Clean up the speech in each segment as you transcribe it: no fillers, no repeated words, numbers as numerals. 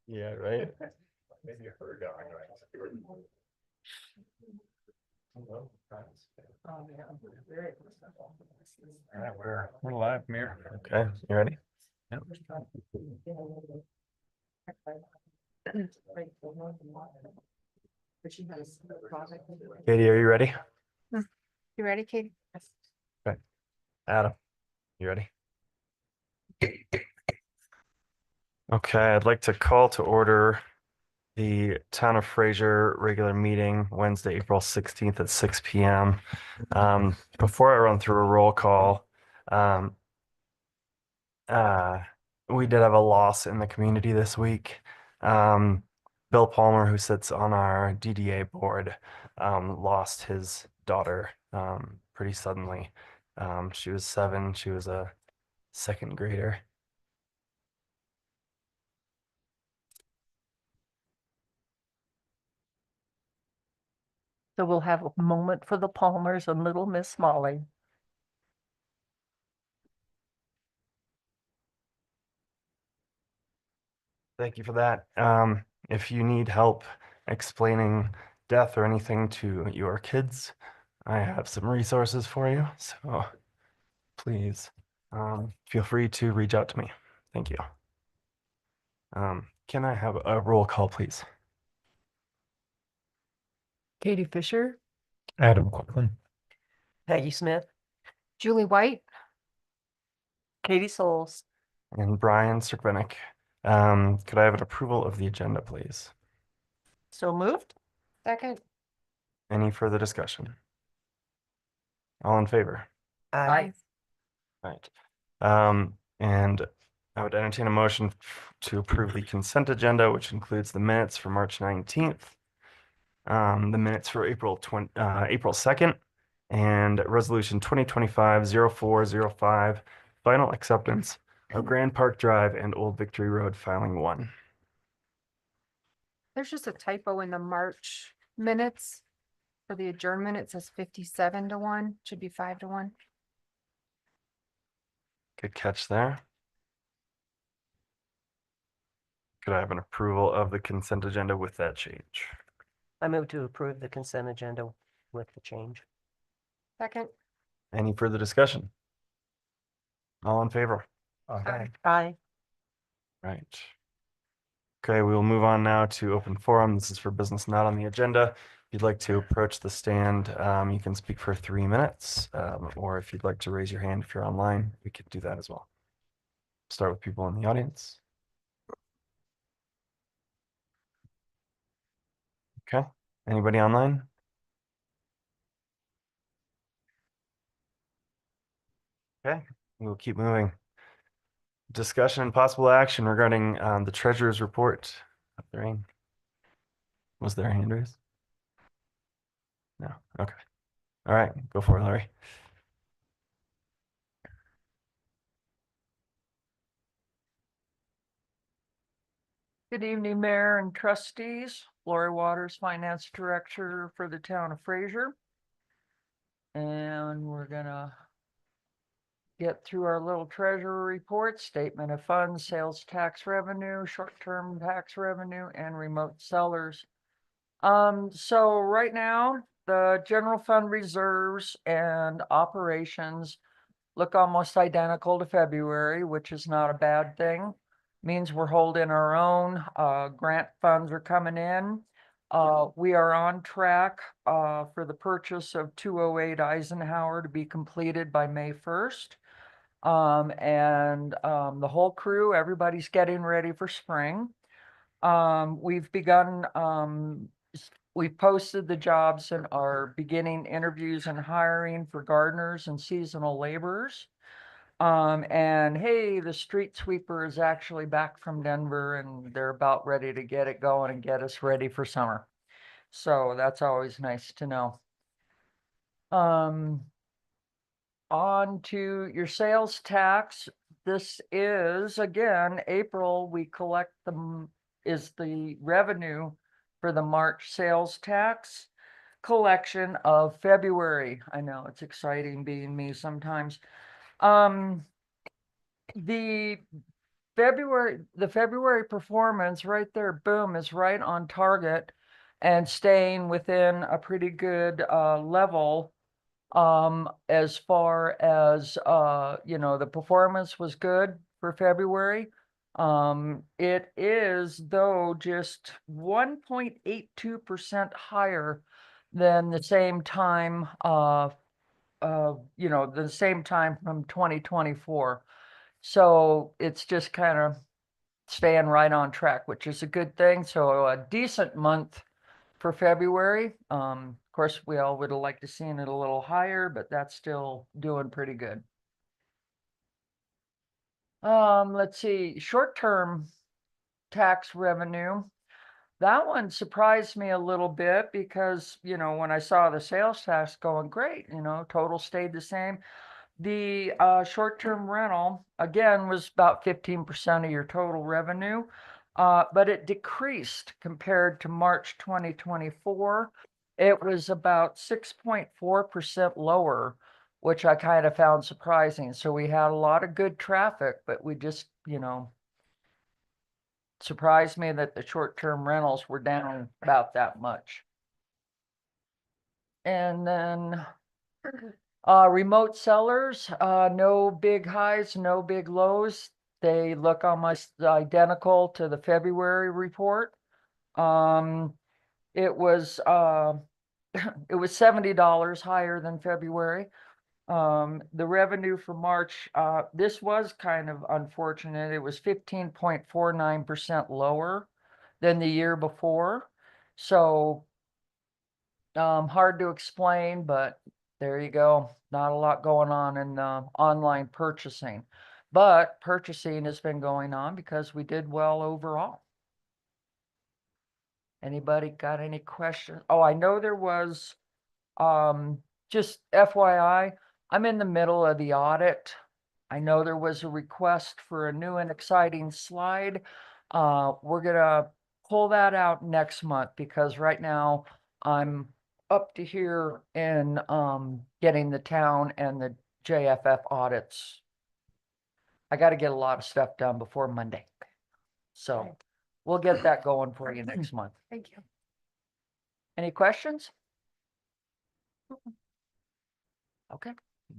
Yeah, right. Maybe her dog, right? All right, we're live, Mir. Okay, you ready? Yep. Katie, are you ready? You ready, Katie? Okay. Adam, you ready? Okay, I'd like to call to order the Town of Fraser regular meeting Wednesday, April 16th at 6 p.m. Before I run through a roll call, we did have a loss in the community this week. Bill Palmer, who sits on our DDA board, lost his daughter pretty suddenly. She was 7. She was a second grader. So we'll have a moment for the Palmers and little Miss Molly. Thank you for that. If you need help explaining death or anything to your kids, I have some resources for you. So please feel free to reach out to me. Thank you. Can I have a roll call, please? Katie Fisher, Adam Quicklin. Peggy Smith. Julie White, Katie Souls. And Brian Sirkvenick. Could I have an approval of the agenda, please? So moved. second. Any further discussion? All in favor? Aye. Right. And I would entertain a motion to approve the consent agenda, which includes the minutes for March 19th, the minutes for April 2nd, and resolution 2025-0405, final acceptance of Grand Park Drive and Old Victory Road filing 1. There's just a typo in the March minutes. For the adjournment, it says 57-1, should be 5-1. Good catch there. Could I have an approval of the consent agenda with that change? I move to approve the consent agenda with the change. Second. Any further discussion? All in favor? Aye. Aye. Right. Okay, we will move on now to open forum. This is for business not on the agenda. If you'd like to approach the stand, you can speak for 3 minutes, or if you'd like to raise your hand if you're online, we could do that as well. Start with people in the audience. Okay, anybody online? Okay, we'll keep moving. Discussion and possible action regarding the treasurer's report. Lorraine, was there a hand raised? No. Okay. All right, go for it, Larry. Good evening, Mayor and Trustees. Lori Waters, Finance Director for the town of Fraser. And we're gonna get through our little treasurer report, statement of funds, sales tax revenue, short-term tax revenue, and remote sellers. So right now, the general fund reserves and operations look almost identical to February, which is not a bad thing. Means we're holding our own. Grant funds are coming in. We are on track for the purchase of 208 Eisenhower to be completed by May 1st. The whole crew, everybody's getting ready for spring. We've begun, we've posted the jobs and are beginning interviews and hiring for gardeners and seasonal laborers. And hey, the street sweeper is actually back from Denver and they're about ready to get it going and get us ready for summer. So that's always nice to know. On to your sales tax. This is, again, April, we collect is the revenue for the March sales tax collection of February. I know it's exciting being me sometimes. The The February performance right there, boom, is right on target and staying within a pretty good level. As far as the performance was good for February. It is though just 1.82% higher than the same time the same time from 2024. So it's just kind of staying right on track, which is a good thing. So a decent month for February. Of course, we all would have liked to seen it a little higher, but that's still doing pretty good. Let's see, short-term tax revenue. That one surprised me a little bit because, when I saw the sales tax going great, total stayed the same. The short-term rental, again, was about 15% of your total revenue, but it decreased compared to March 2024. It was about 6.4% lower, which I kind of found surprising. So we had a lot of good traffic, but we just, surprised me that the short-term rentals were down about that much. And then remote sellers, no big highs, no big lows. They look almost identical to the February report. It was it was $70 higher than February. The revenue for March, this was kind of unfortunate. It was 15.49% lower than the year before. So hard to explain, but there you go. Not a lot going on in online purchasing, but purchasing has been going on because we did well overall. Anybody got any questions? Oh, I know there was, just FYI, I'm in the middle of the audit. I know there was a request for a new and exciting slide. We're gonna pull that out next month because right now I'm up to here in getting the town and the JFF audits. I got to get a lot of stuff done before Monday. So we'll get that going for you next month. Thank you. Any questions? Okay.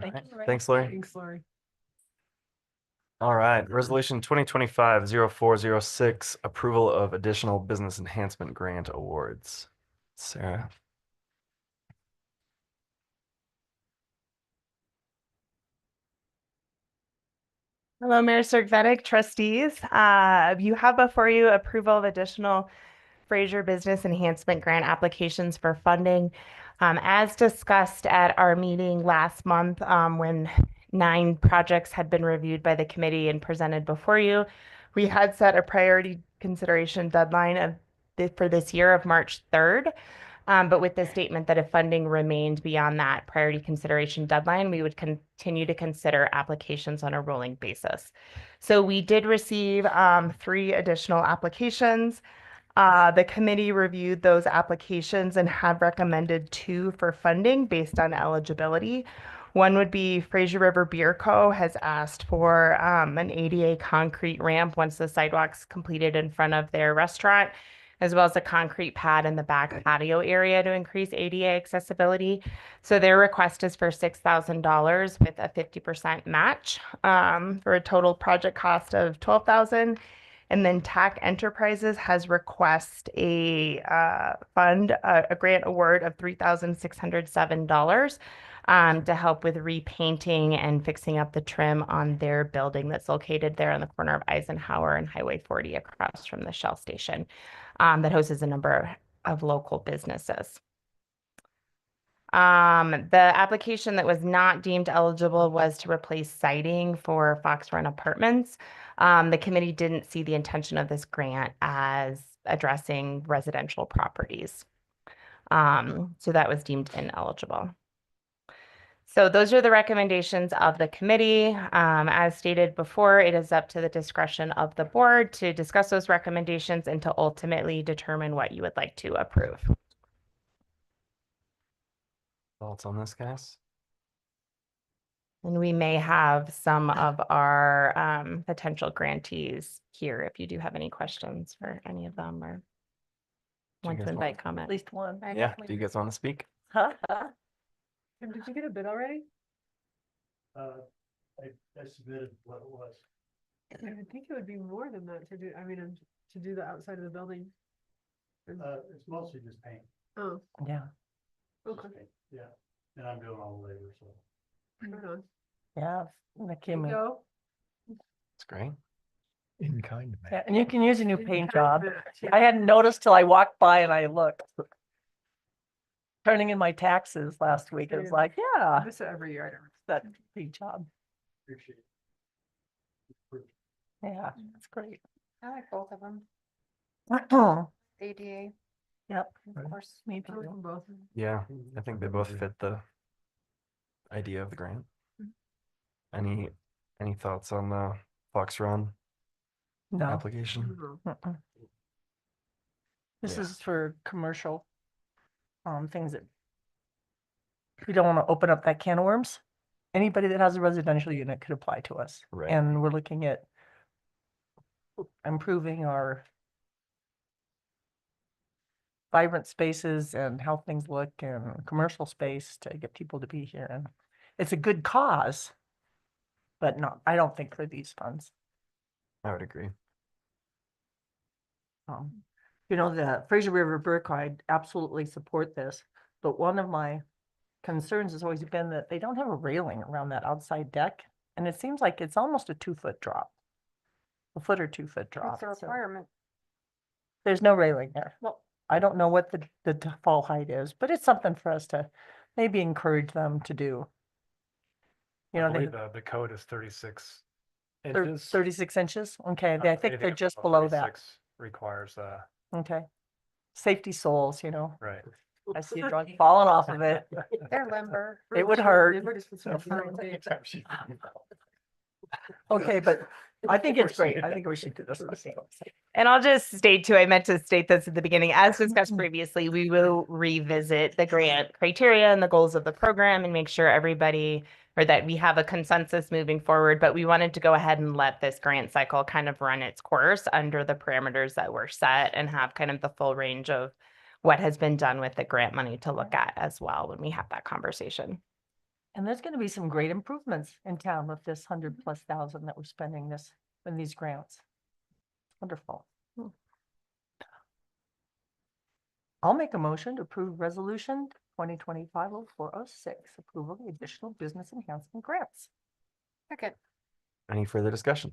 All right. Lori. Thanks, Lori. Thanks, Lori. All right, resolution 2025-0406, approval of additional business enhancement grant awards. Sarah. Hello, Mayor Cirkvetic, trustees. You have before you approval of additional Fraser Business Enhancement Grant applications for funding. As discussed at our meeting last month, when 9 projects had been reviewed by the committee and presented before you, we had set a priority consideration deadline for this year of March 3rd. But with the statement that if funding remained beyond that priority consideration deadline, we would continue to consider applications on a rolling basis. So we did receive 3 additional applications. The committee reviewed those applications and have recommended 2 for funding based on eligibility. One would be Fraser River Beer Co. has asked for an ADA concrete ramp once the sidewalk's completed in front of their restaurant, as well as a concrete pad in the back patio area to increase ADA accessibility. So their request is for $6,000 with a 50% match for a total project cost of $12,000. And then TAC Enterprises has requested a grant award of $3,607 to help with repainting and fixing up the trim on their building that's located there on the corner of Eisenhower and Highway 40 across from the Shell station that hosts a number of local businesses. The application that was not deemed eligible was to replace siding for Fox Run Apartments. The committee didn't see the intention of this grant as addressing residential properties. So that was deemed ineligible. So those are the recommendations of the committee. As stated before, it is up to the discretion of the board to discuss those recommendations and to ultimately determine what you would like to approve. Thoughts on this, guys? And we may have some of our potential grantees here if you do have any questions for any of them or Do you want guys to want- invite comment. At least one. Yeah, do you guys want to speak? Huh? Did you get a bid already? I submitted what it was. I would think it would be more than that to do, I mean, to do the outside of the building. It's mostly just paint. Oh, Yeah, just okay. paint, yeah, and I'm doing all the labor, so. Right on. yeah. That came in. Go. It's great. In kind, Yeah, and you can use a new In paint kind job. match, yeah. I hadn't noticed till I walked by and I looked. Turning in my taxes last week, it was like, I yeah, miss it every year. I don't. that paint job. Appreciate it. Yeah, it's great. I like both of them. ADA, Yep, of course. me I like too. them both. Yeah, I think they both fit the idea of the grant. Any thoughts on the Fox Run No. application? Mm-mm. This Yeah. is for commercial, things that we don't want to open up that can of worms. Anybody that has a residential unit could apply to us. Right. And we're looking at improving our vibrant spaces and how things look and commercial space to get people to be here. And it's a good cause, but not, I don't think for these funds. I would agree. You know, the Fraser River Brook, I absolutely support this, but one of my concerns has always been that they don't have a railing around that outside deck. And it seems like it's almost a 2-foot drop. A foot or 2-foot drop. What's the so requirement? There's no railing there. Well, I don't know what the fall height is, but it's something for us to maybe encourage them to do. You know, they, the code is 36 they're 36 inches. Okay, I think anything they're just above below that. 36 Requires, Okay. Safety soles, you know, right. I see a drug falling off of it. they're limber. It would hurt. We're just put some front page. Okay, but I think it's great. I think we should do this. And I'll just state too, I meant to state this at the beginning, as discussed previously, we will revisit the grant criteria and the goals of the program and make sure everybody, or that we have a consensus moving forward, but we wanted to go ahead and let this grant cycle kind of run its course under the parameters that were set and have kind of the full range of what has been done with the grant money to look at as well when we have that conversation. And there's gonna be some great improvements in town with this 100,000+ that we're spending this, in these grants. Wonderful. I'll make a motion to approve resolution 2025-0406, approval of the additional business enhancement grants. Second. Any further discussion?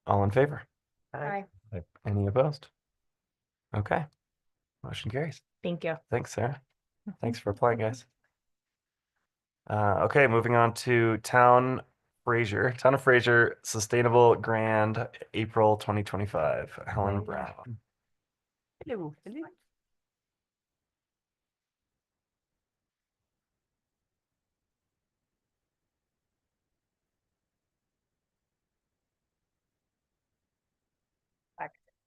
All in favor? Aye. Any opposed? Okay. Motion carries. Thank you. Thanks, Sarah. Thanks for applying, guys. Okay, moving on to Town of Fraser Sustainable Grand, April 2025, Helen Brown. Hello, hello.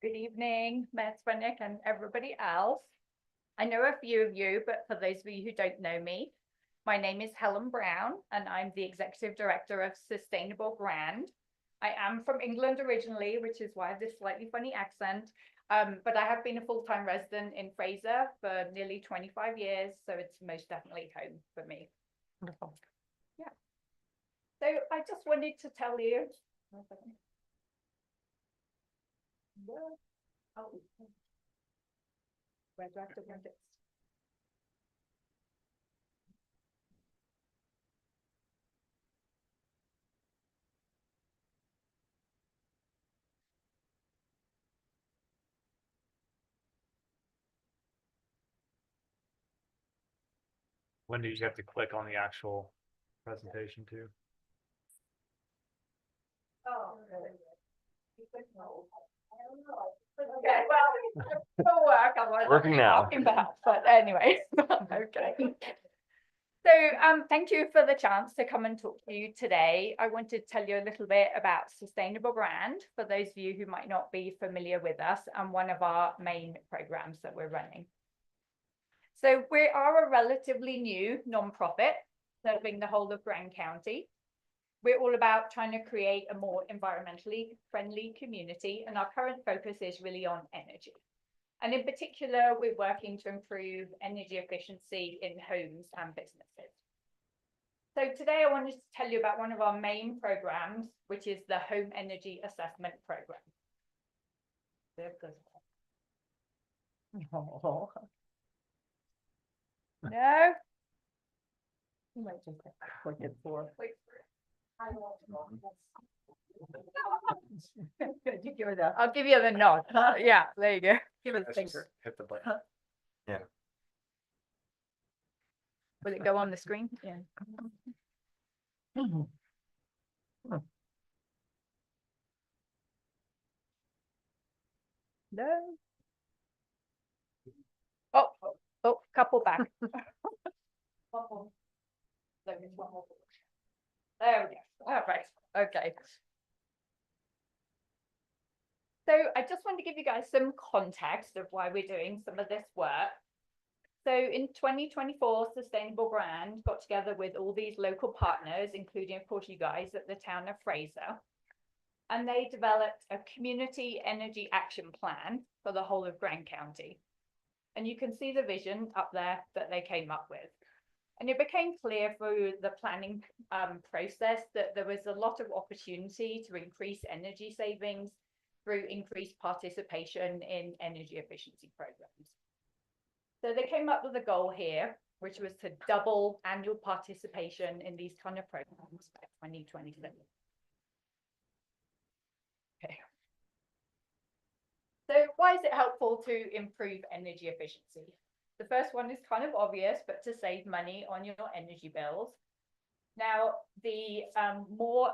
Good evening, Mayor Swinnick and everybody else. I know a few of you, but for those of you who don't know me, my name is Helen Brown and I'm the Executive Director of Sustainable Grand. I am from England originally, which is why I have this slightly funny accent, but I have been a full-time resident in Fraser for nearly 25 years, so it's most definitely home for me. Wonderful. Yeah. So I just wanted to tell you. Oh. Where do I have to print it? When do you have to click on the actual presentation too? Oh. Okay, well, for work, I'm like, Working now. talking about, but anyway, okay. So, thank you for the chance to come and talk to you today. I wanted to tell you a little bit about Sustainable Brand for those of you who might not be familiar with us and one of our main programs that we're running. So we are a relatively new non-profit serving the whole of Brand County. we're all about trying to create a more environmentally friendly community, and our current focus is really on energy. And in particular, we're working to improve energy efficiency in homes and businesses. So today I wanted to tell you about one of our main programs, which is the Home Energy Assessment Program. There goes. Oh, No? you might just have to click it for. Wait for it. I will. You give her the, I'll give you the nod. Yeah, there you go. give her the Let's just finger. hit the button. Will it go on the screen? Yeah. No. Oh, couple back. One more. There is one more. There we go. All right. Okay. So I just want to give you guys some context of why we're doing some of this work. So in 2024, Sustainable Brand got together with all these local partners, including, of course, you guys at the town of Fraser. And they developed a community energy action plan for the whole of Grand County. And you can see the vision up there that they came up with. And it became clear through the planning process that there was a lot of opportunity to increase energy savings through increased participation in energy efficiency programs. So they came up with a goal here, which was to double annual participation in these kind of programs by 2027. Okay. So why is it helpful to improve energy efficiency? The first one is kind of obvious, but to save money on your energy bills. Now, the more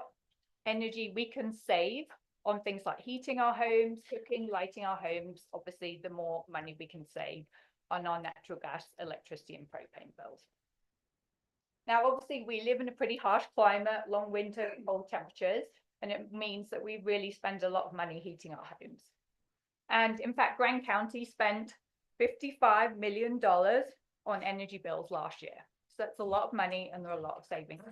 energy we can save on things like heating our homes, cooking, lighting our homes, obviously the more money we can save on our natural gas, electricity and propane bills. Now, obviously we live in a pretty harsh climate, long winter, cold temperatures, and it means that we really spend a lot of money heating our homes. And in fact, Grand County spent $55 million on energy bills last year. So that's a lot of money and there are a lot of savings.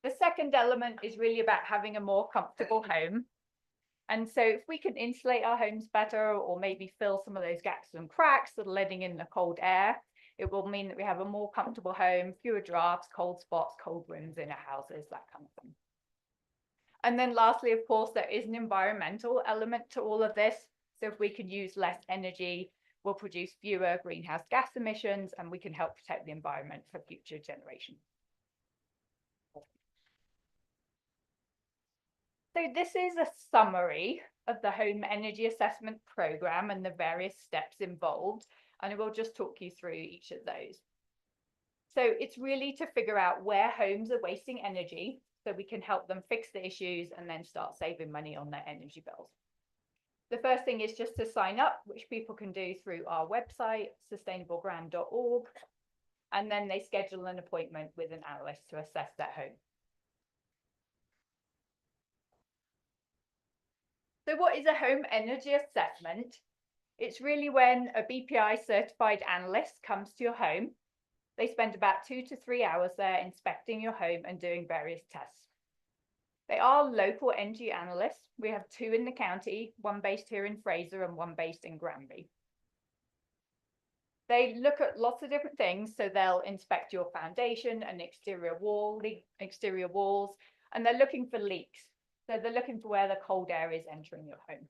The second element is really about having a more comfortable home. And so if we can insulate our homes better or maybe fill some of those gaps and cracks that are letting in the cold air, it will mean that we have a more comfortable home, fewer drafts, cold spots, cold rooms in our houses, that kind of thing. And then lastly, of course, there is an environmental element to all of this. So if we can use less energy, we'll produce fewer greenhouse gas emissions and we can help protect the environment for future generations. So this is a summary of the Home Energy Assessment Programme and the various steps involved, and I will just talk you through each of those. So it's really to figure out where homes are wasting energy so we can help them fix the issues and then start saving money on their energy bills. The first thing is just to sign up, which people can do through our website, sustainablegrand.org, and then they schedule an appointment with an analyst to assess their home. So what is a home energy assessment? It's really when a BPI certified analyst comes to your home. They spend about 2 to 3 hours there inspecting your home and doing various tests. They are local energy analysts. We have 2 in the county, one based here in Fraser and one based in Granby. They look at lots of different things. So they'll inspect your foundation and exterior walls, and they're looking for leaks. So they're looking for where the cold air is entering your home.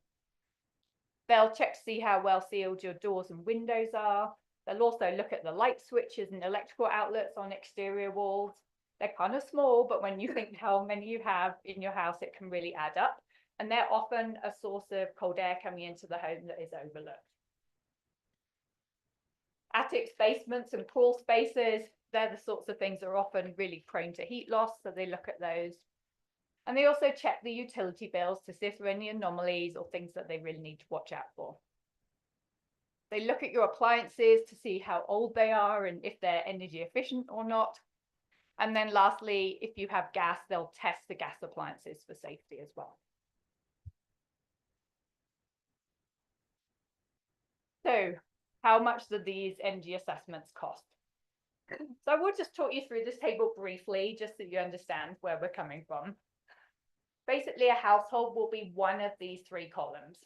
They'll check to see how well sealed your doors and windows are. They'll also look at the light switches and electrical outlets on exterior walls. They're kind of small, but when you think how many you have in your house, it can really add up. And they're often a source of cold air coming into the home that is overlooked. Attics, basements and crawl spaces, they're the sorts of things that are often really prone to heat loss, so they look at those. And they also check the utility bills to see if there are any anomalies or things that they really need to watch out for. They look at your appliances to see how old they are and if they're energy efficient or not. And then lastly, if you have gas, they'll test the gas appliances for safety as well. So how much do these energy assessments cost? So I will just talk you through this table briefly, just so you understand where we're coming from. Basically, a household will be one of these three columns.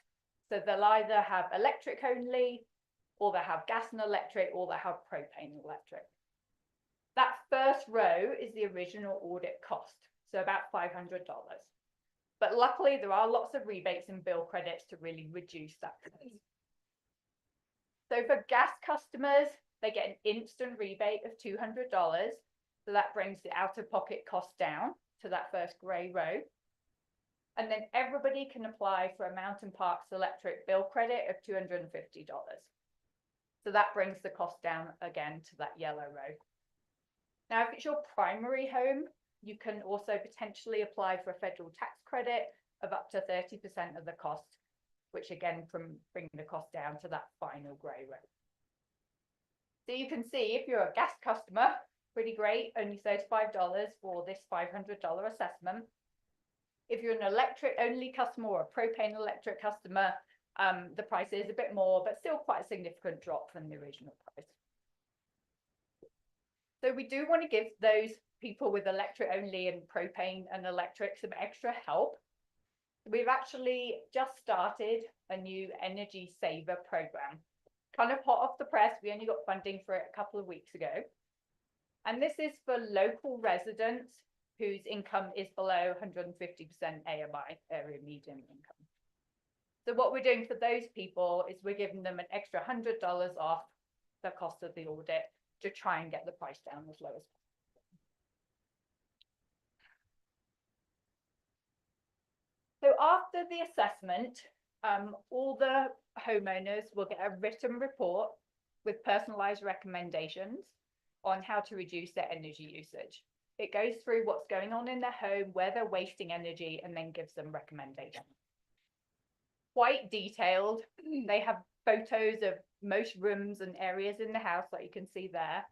So they'll either have electric only, or they'll have gas and electric, or they'll have propane and electric. That first row is the original audit cost, so about $500. But luckily, there are lots of rebates and bill credits to really reduce that price. So for gas customers, they get an instant rebate of $200. So that brings the out-of-pocket cost down to that first grey row. And then everybody can apply for a Mountain Parks electric bill credit of $250. So that brings the cost down again to that yellow row. Now, if it's your primary home, you can also potentially apply for a federal tax credit of up to 30% of the cost, which again, from bringing the cost down to that final grey row. So you can see if you're a gas customer, pretty great, only $35 for this $500 assessment. If you're an electric only customer or a propane electric customer, the price is a bit more, but still quite a significant drop from the original price. So we do want to give those people with electric only and propane and electric some extra help. We've actually just started a new energy saver program, kind of hot off the press. We only got funding for it a couple of weeks ago. And this is for local residents whose income is below 150% AMI, area median income. So what we're doing for those people is we're giving them an extra $100 off the cost of the audit to try and get the price down as low as possible. So after the assessment, all the homeowners will get a written report with personalized recommendations on how to reduce their energy usage. It goes through what's going on in their home, where they're wasting energy, and then gives them recommendations. Quite detailed. They have photos of most rooms and areas in the house, like you can see there.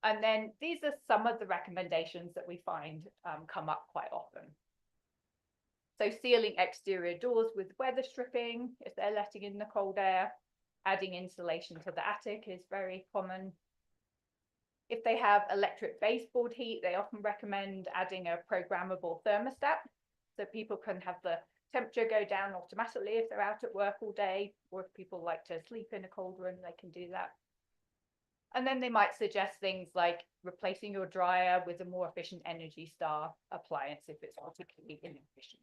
And then these are some of the recommendations that we find come up quite often. So sealing exterior doors with weather stripping, if they're letting in the cold air. Adding insulation to the attic is very common. If they have electric baseboard heat, they often recommend adding a programmable thermostat, so people can have the temperature go down automatically if they're out at work all day, or if people like to sleep in a cold room, they can do that. And then they might suggest things like replacing your dryer with a more efficient Energy Star appliance if it's particularly inefficient.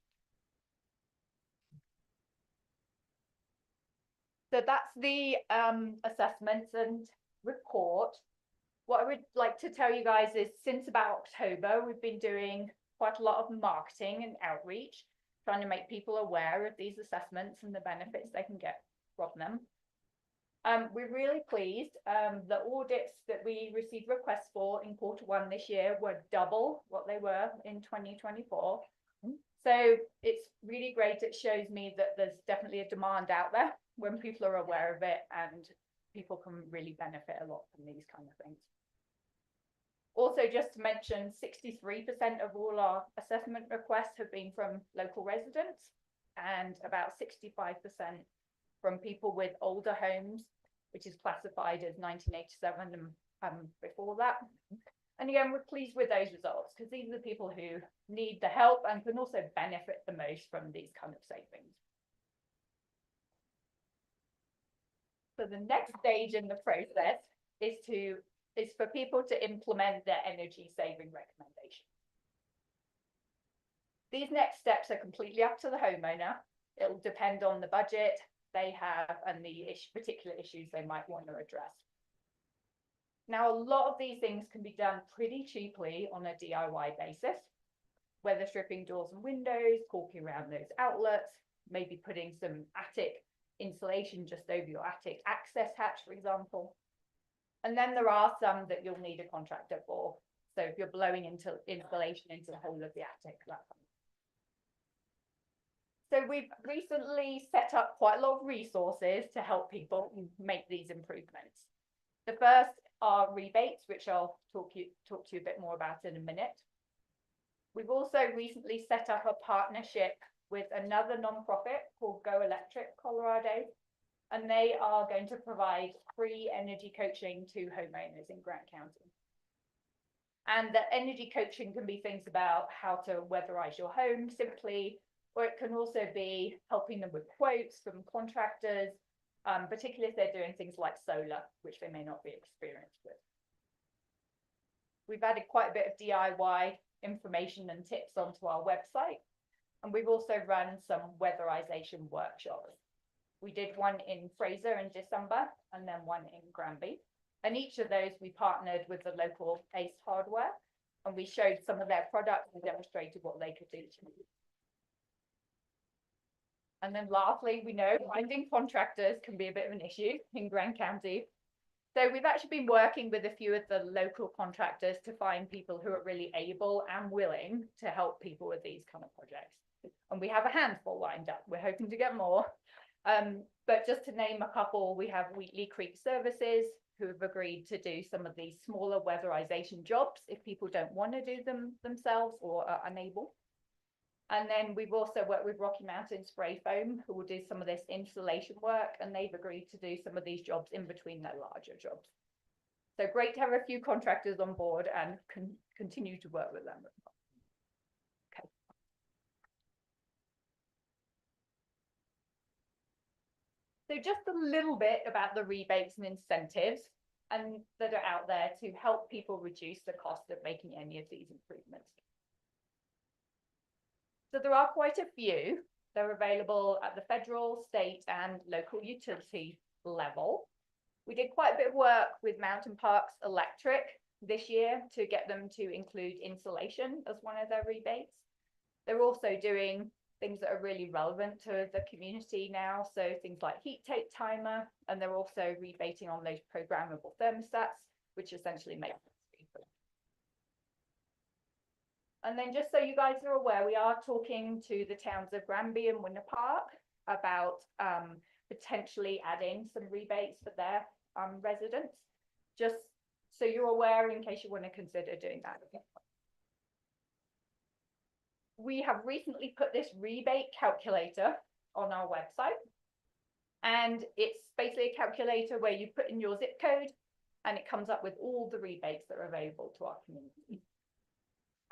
So that's the assessments and report. What I would like to tell you guys is since about October, we've been doing quite a lot of marketing and outreach, trying to make people aware of these assessments and the benefits they can get from them. We're really pleased. The audits that we received requests for in Q1 this year were double what they were in 2024. So it's really great. It shows me that there's definitely a demand out there when people are aware of it, and people can really benefit a lot from these kind of things. Also, just to mention, 63% of all our assessment requests have been from local residents, and about 65% from people with older homes, which is classified as 1987 and before that. And again, we're pleased with those results because these are the people who need the help and can also benefit the most from these kind of savings. So the next stage in the process is for people to implement their energy saving recommendations. These next steps are completely up to the homeowner. It will depend on the budget they have and the particular issues they might want to address. Now, a lot of these things can be done pretty cheaply on a DIY basis. Weather stripping doors and windows, caulking around those outlets, maybe putting some attic insulation just over your attic access hatch, for example. And then there are some that you'll need a contractor for. So if you're blowing into insulation into the whole of the attic, that kind of. So we've recently set up quite a lot of resources to help people make these improvements. The first are rebates, which I'll talk to you a bit more about in a minute. We've also recently set up a partnership with another nonprofit called Go Electric Colorado, and they are going to provide free energy coaching to homeowners in Grant County. And that energy coaching can be things about how to weatherize your home simply, or it can also be helping them with quotes from contractors, particularly if they're doing things like solar, which they may not be experienced with. We've added quite a bit of DIY information and tips onto our website, and we've also run some weatherization workshops. We did one in Fraser in December and then one in Granby. And each of those we partnered with the local Ace Hardware, and we showed some of their products and demonstrated what they could do. And then lastly, we know finding contractors can be a bit of an issue in Grand County. So we've actually been working with a few of the local contractors to find people who are really able and willing to help people with these kind of projects. And we have a handful lined up. We're hoping to get more. But just to name a couple, we have Wheatley Creek Services, who have agreed to do some of these smaller weatherization jobs if people don't want to do them themselves or are unable. And then we've also worked with Rocky Mountain Spray Foam, who will do some of this installation work, and they've agreed to do some of these jobs in between their larger jobs. So great to have a few contractors on board and continue to work with them. Okay. So just a little bit about the rebates and incentives and that are out there to help people reduce the cost of making any of these improvements. So there are quite a few. They're available at the federal, state, and local utility level. We did quite a bit of work with Mountain Parks Electric this year to get them to include insulation as one of their rebates. They're also doing things that are really relevant to the community now. So things like heat tape timer, and they're also rebating on those programmable thermostats, which essentially make sense. And then just so you guys are aware, we are talking to the towns of Granby and Winter Park about potentially adding some rebates for their residents, just so you're aware in case you want to consider doing that. We have recently put this rebate calculator on our website, and it's basically a calculator where you put in your zip code and it comes up with all the rebates that are available to our community.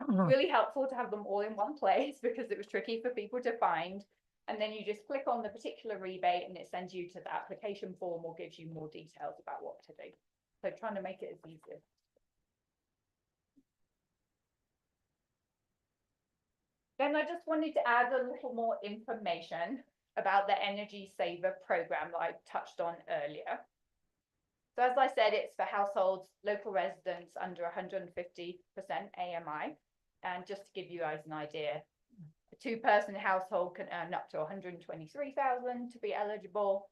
Really helpful to have them all in one place because it was tricky for people to find. And then you just click on the particular rebate and it sends you to the application form or gives you more details about what to do. So trying to make it as easy as Then I just wanted to add a little more information about the Energy Saver program that I touched on earlier. So as I said, it's for households, local residents under 150% AMI. And just to give you guys an idea, a two-person household can earn up to 123,000 to be eligible.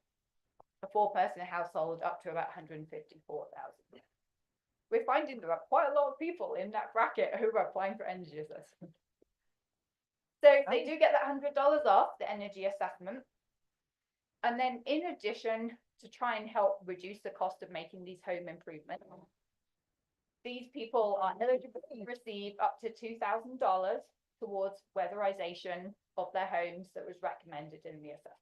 A four-person household up to about 154,000. We're finding there are quite a lot of people in that bracket who are applying for energy assessment. So they do get that $100 off the energy assessment. And then in addition, to try and help reduce the cost of making these home improvements, these people are eligible to receive up to $2,000 towards weatherization of their homes that was recommended in the assessment.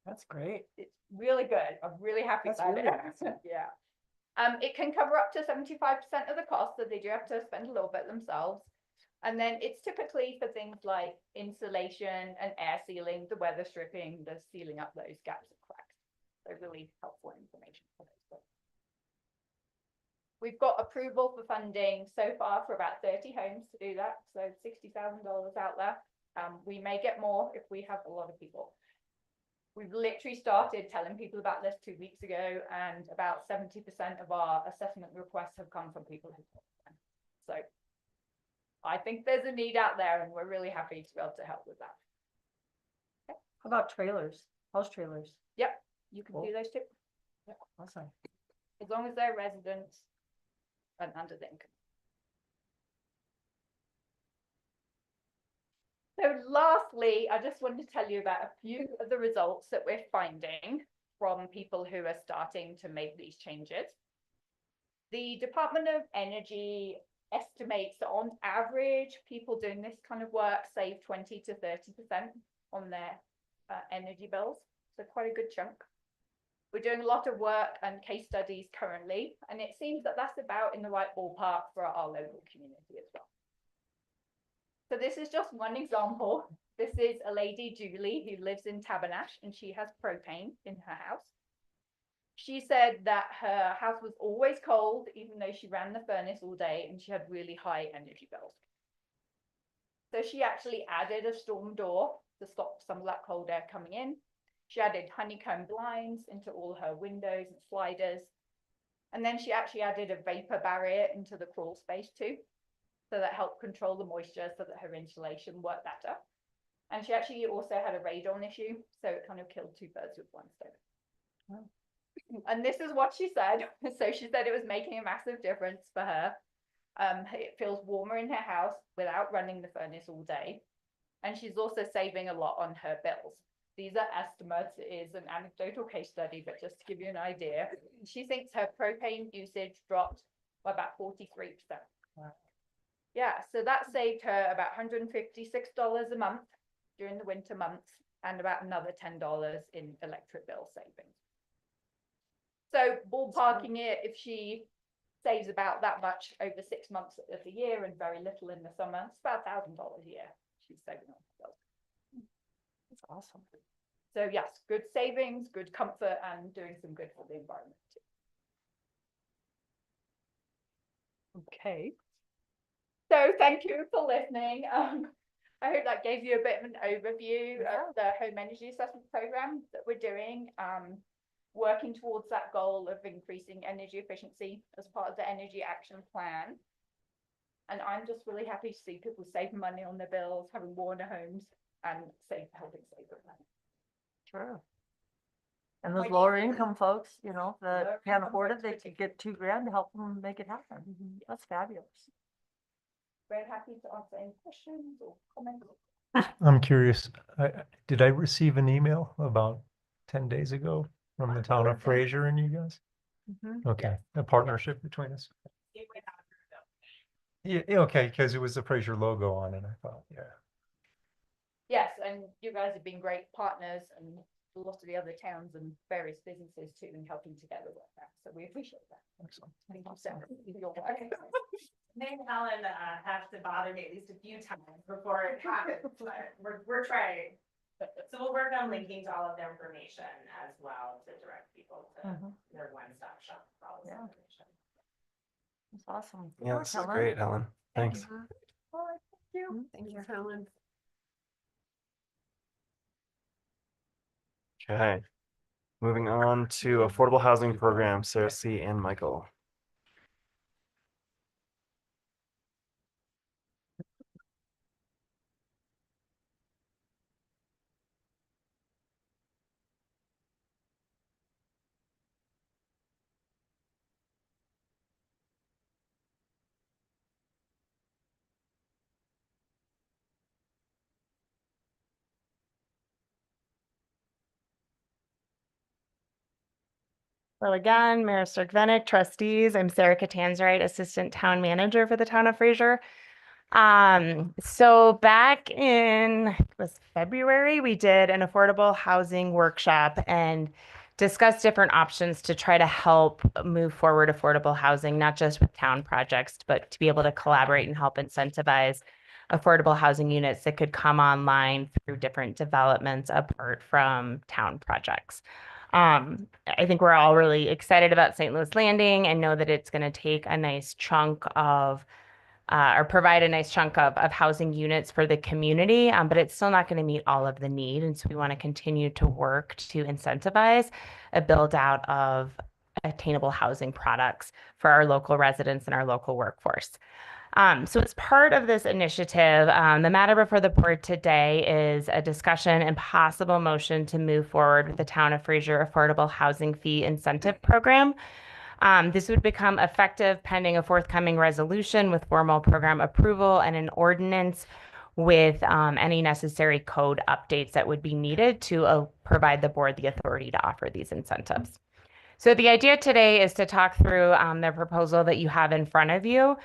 That's great. It's really good. I'm really happy That's about really it. awesome. Yeah. It can cover up to 75% of the cost, so they do have to spend a little bit themselves. And then it's typically for things like insulation and air sealing, the weather stripping, the sealing up those gaps and cracks. So really helpful information for those folks. We've got approval for funding so far for about 30 homes to do that. So $60,000 out there. We may get more if we have a lot of people. We've literally started telling people about this 2 weeks ago, and about 70% of our assessment requests have come from people who told them. So I think there's a need out there, and we're really happy to be able to help with that. How about trailers, house trailers? Yep, you can Cool. do those too, Awesome. as long as they're residents and under the income. So lastly, I just wanted to tell you about a few of the results that we're finding from people who are starting to make these changes. The Department of Energy estimates that on average, people doing this kind of work save 20 to 30% on their energy bills. So quite a good chunk. We're doing a lot of work and case studies currently, and it seems that that's about in the right ballpark for our local community as well. So this is just one example. This is a lady, Julie, who lives in Tabernash, and she has propane in her house. She said that her house was always cold, even though she ran the furnace all day, and she had really high energy bills. So she actually added a storm door to stop some of that cold air coming in. She added honeycomb blinds into all her windows and sliders. And then she actually added a vapor barrier into the crawl space too. So that helped control the moisture so that her insulation worked better. And she actually also had a radon issue. So it kind of killed two birds with one stone. Wow. And this is what she said. So she said it was making a massive difference for her. It feels warmer in her house without running the furnace all day. And she's also saving a lot on her bills. These are estimates. It is an anecdotal case study, but just to give you an idea, she thinks her propane usage dropped by about 43%. Wow. Yeah, so that saved her about $156 a month during the winter months and about another $10 in electric bill savings. So ballparking it, if she saves about that much over 6 months of the year and very little in the summer, it's about $1,000 a year she's saving on bills. That's awesome. So yes, good savings, good comfort, and doing some good for the environment too. Okay. So thank you for listening. I hope that gave you a bit of an overview of the home energy assessment program that we're doing, working towards that goal of increasing energy efficiency as part of the energy action plan. And I'm just really happy to see people save money on their bills, having warmer homes, and helping save the planet. Sure. And those lower income folks, you know, that can't afford it, they could get $2,000 to help them make it happen. That's fabulous. Very happy to answer any questions or comments. I'm curious, did I receive an email about 10 days ago from the town of Fraser and you guys? Okay, a partnership between us. Yeah, okay, because it was the Fraser logo on it, I thought, yeah. Yes, and you guys have been great partners, and a lot of the other towns and various businesses too, in helping together with that. So we appreciate that. Excellent. Thank you so much for your work. Me and Helen have to bother me at least a few times before it happens, but we're trying. So we'll work on linking to all of the information as well to direct people to their one-stop shop for all this information. That's awesome. Yeah, this is great, Helen. Thanks. All right, thank you. Thank you, Helen. Okay. Moving on to affordable housing program, Sarah C. and Michael. Well, again, Mayor Sturkvenick, trustees, I'm Sarah Catanzarite, Assistant Town Manager for the town of Fraser. So back in, it was February, we did an affordable housing workshop and discussed different options to try to help move forward affordable housing, not just with town projects, but to be able to collaborate and help incentivize affordable housing units that could come online through different developments apart from town projects. I think we're all really excited about St. Louis Landing and know that it's going to take a nice chunk of or provide a nice chunk of housing units for the community, but it's still not going to meet all of the need. And so we want to continue to work to incentivize a build out of attainable housing products for our local residents and our local workforce. So as part of this initiative, the matter before the board today is a discussion and possible motion to move forward with the Town of Fraser Affordable Housing Fee Incentive Program. This would become effective pending a forthcoming resolution with formal program approval and an ordinance with any necessary code updates that would be needed to provide the board the authority to offer these incentives. So the idea today is to talk through the proposal that you have in front of you.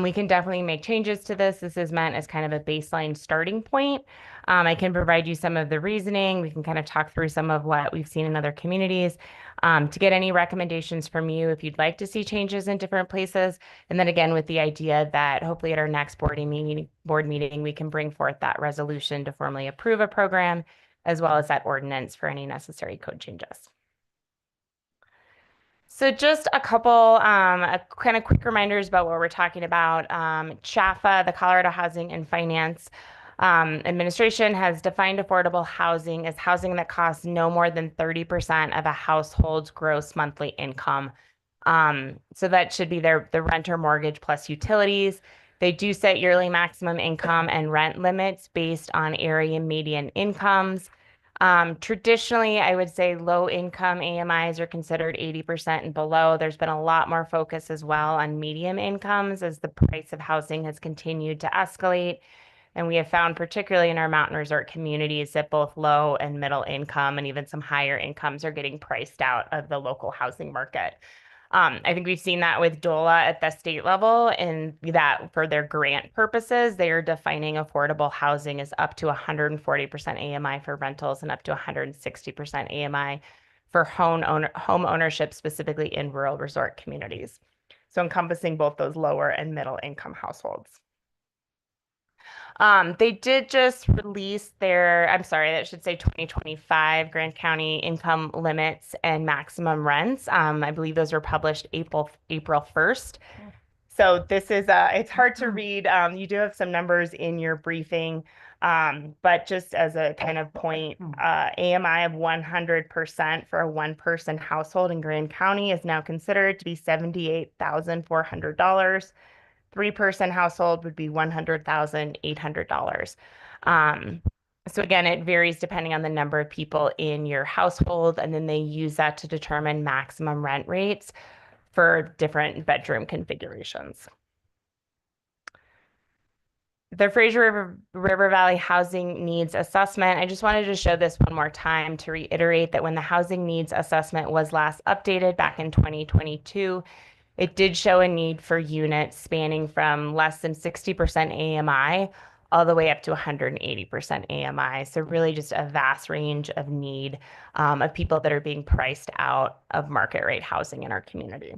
We can definitely make changes to this. This is meant as kind of a baseline starting point. I can provide you some of the reasoning. We can kind of talk through some of what we've seen in other communities to get any recommendations from you if you'd like to see changes in different places. And then again, with the idea that hopefully at our next board meeting, we can bring forth that resolution to formally approve a program, as well as that ordinance for any necessary code changes. So just a couple kind of quick reminders about what we're talking about. CHAFA, the Colorado Housing and Finance Administration, has defined affordable housing as housing that costs no more than 30% of a household's gross monthly income. So that should be the rent or mortgage plus utilities. They do set yearly maximum income and rent limits based on area median incomes. Traditionally, I would say low income AMIs are considered 80% and below. There's been a lot more focus as well on medium incomes as the price of housing has continued to escalate. And we have found, particularly in our mountain resort communities, that both low and middle income and even some higher incomes are getting priced out of the local housing market. I think we've seen that with DOLA at the state level, and that for their grant purposes, they are defining affordable housing as up to 140% AMI for rentals and up to 160% AMI for home ownership, specifically in rural resort communities. So encompassing both those lower and middle income households. They did just release that should say 2025 Grand County income limits and maximum rents. I believe those were published April 1st. So this is, it's hard to read. You do have some numbers in your briefing, but just as a kind of point, AMI of 100% for a one-person household in Grand County is now considered to be $78,400. Three-person household would be $100,800. So again, it varies depending on the number of people in your household, and then they use that to determine maximum rent rates for different bedroom configurations. The Fraser River Valley Housing Needs Assessment. I just wanted to show this one more time to reiterate that when the Housing Needs Assessment was last updated back in 2022, it did show a need for units spanning from less than 60% AMI all the way up to 180% AMI. So really just a vast range of need of people that are being priced out of market rate housing in our community.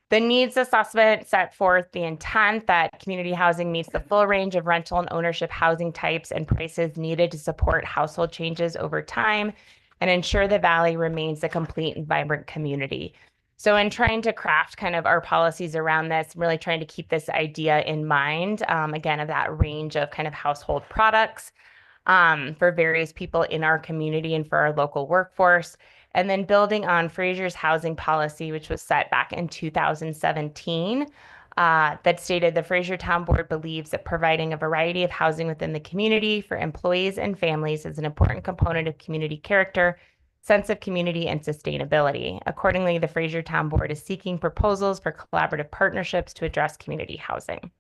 The needs assessment set forth the intent that community housing meets the full range of rental and ownership housing types and prices needed to support household changes over time and ensure the Valley remains a complete and vibrant community. So in trying to craft kind of our policies around this, I'm really trying to keep this idea in mind, again, of that range of kind of household products for various people in our community and for our local workforce. And then building on Fraser's housing policy, which was set back in 2017, that stated the Fraser Town Board believes that providing a variety of housing within the community for employees and families is an important component of community character, sense of community, and sustainability. Accordingly, the Fraser Town Board is seeking proposals for collaborative partnerships to address community housing.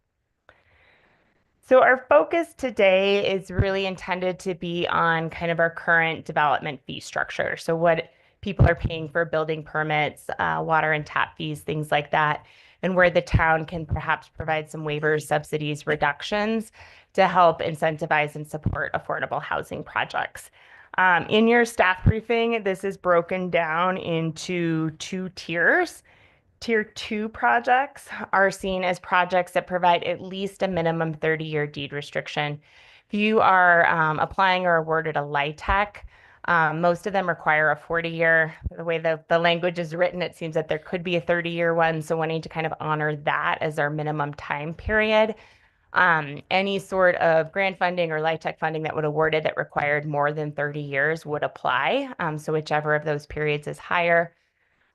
So our focus today is really intended to be on kind of our current development fee structure. So what people are paying for building permits, water and tap fees, things like that, and where the town can perhaps provide some waivers, subsidies, reductions to help incentivize and support affordable housing projects. In your staff briefing, this is broken down into two tiers. Tier 2 projects are seen as projects that provide at least a minimum 30-year deed restriction. If you are applying or awarded a LIHTC, most of them require a 40-year. The way the language is written, it seems that there could be a 30-year one, so wanting to kind of honor that as our minimum time period. Any sort of grant funding or LIHTC funding that would award it that required more than 30 years would apply, so whichever of those periods is higher.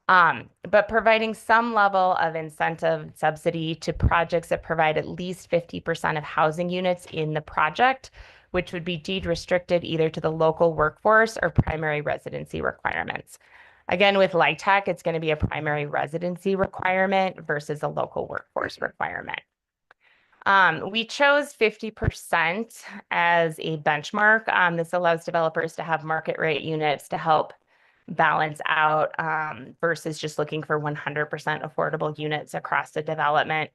But providing some level of incentive subsidy to projects that provide at least 50% of housing units in the project, which would be deed restricted either to the local workforce or primary residency requirements. Again, with LIHTC, it's going to be a primary residency requirement versus a local workforce requirement. We chose 50% as a benchmark. This allows developers to have market rate units to help balance out versus just looking for 100% affordable units across the development.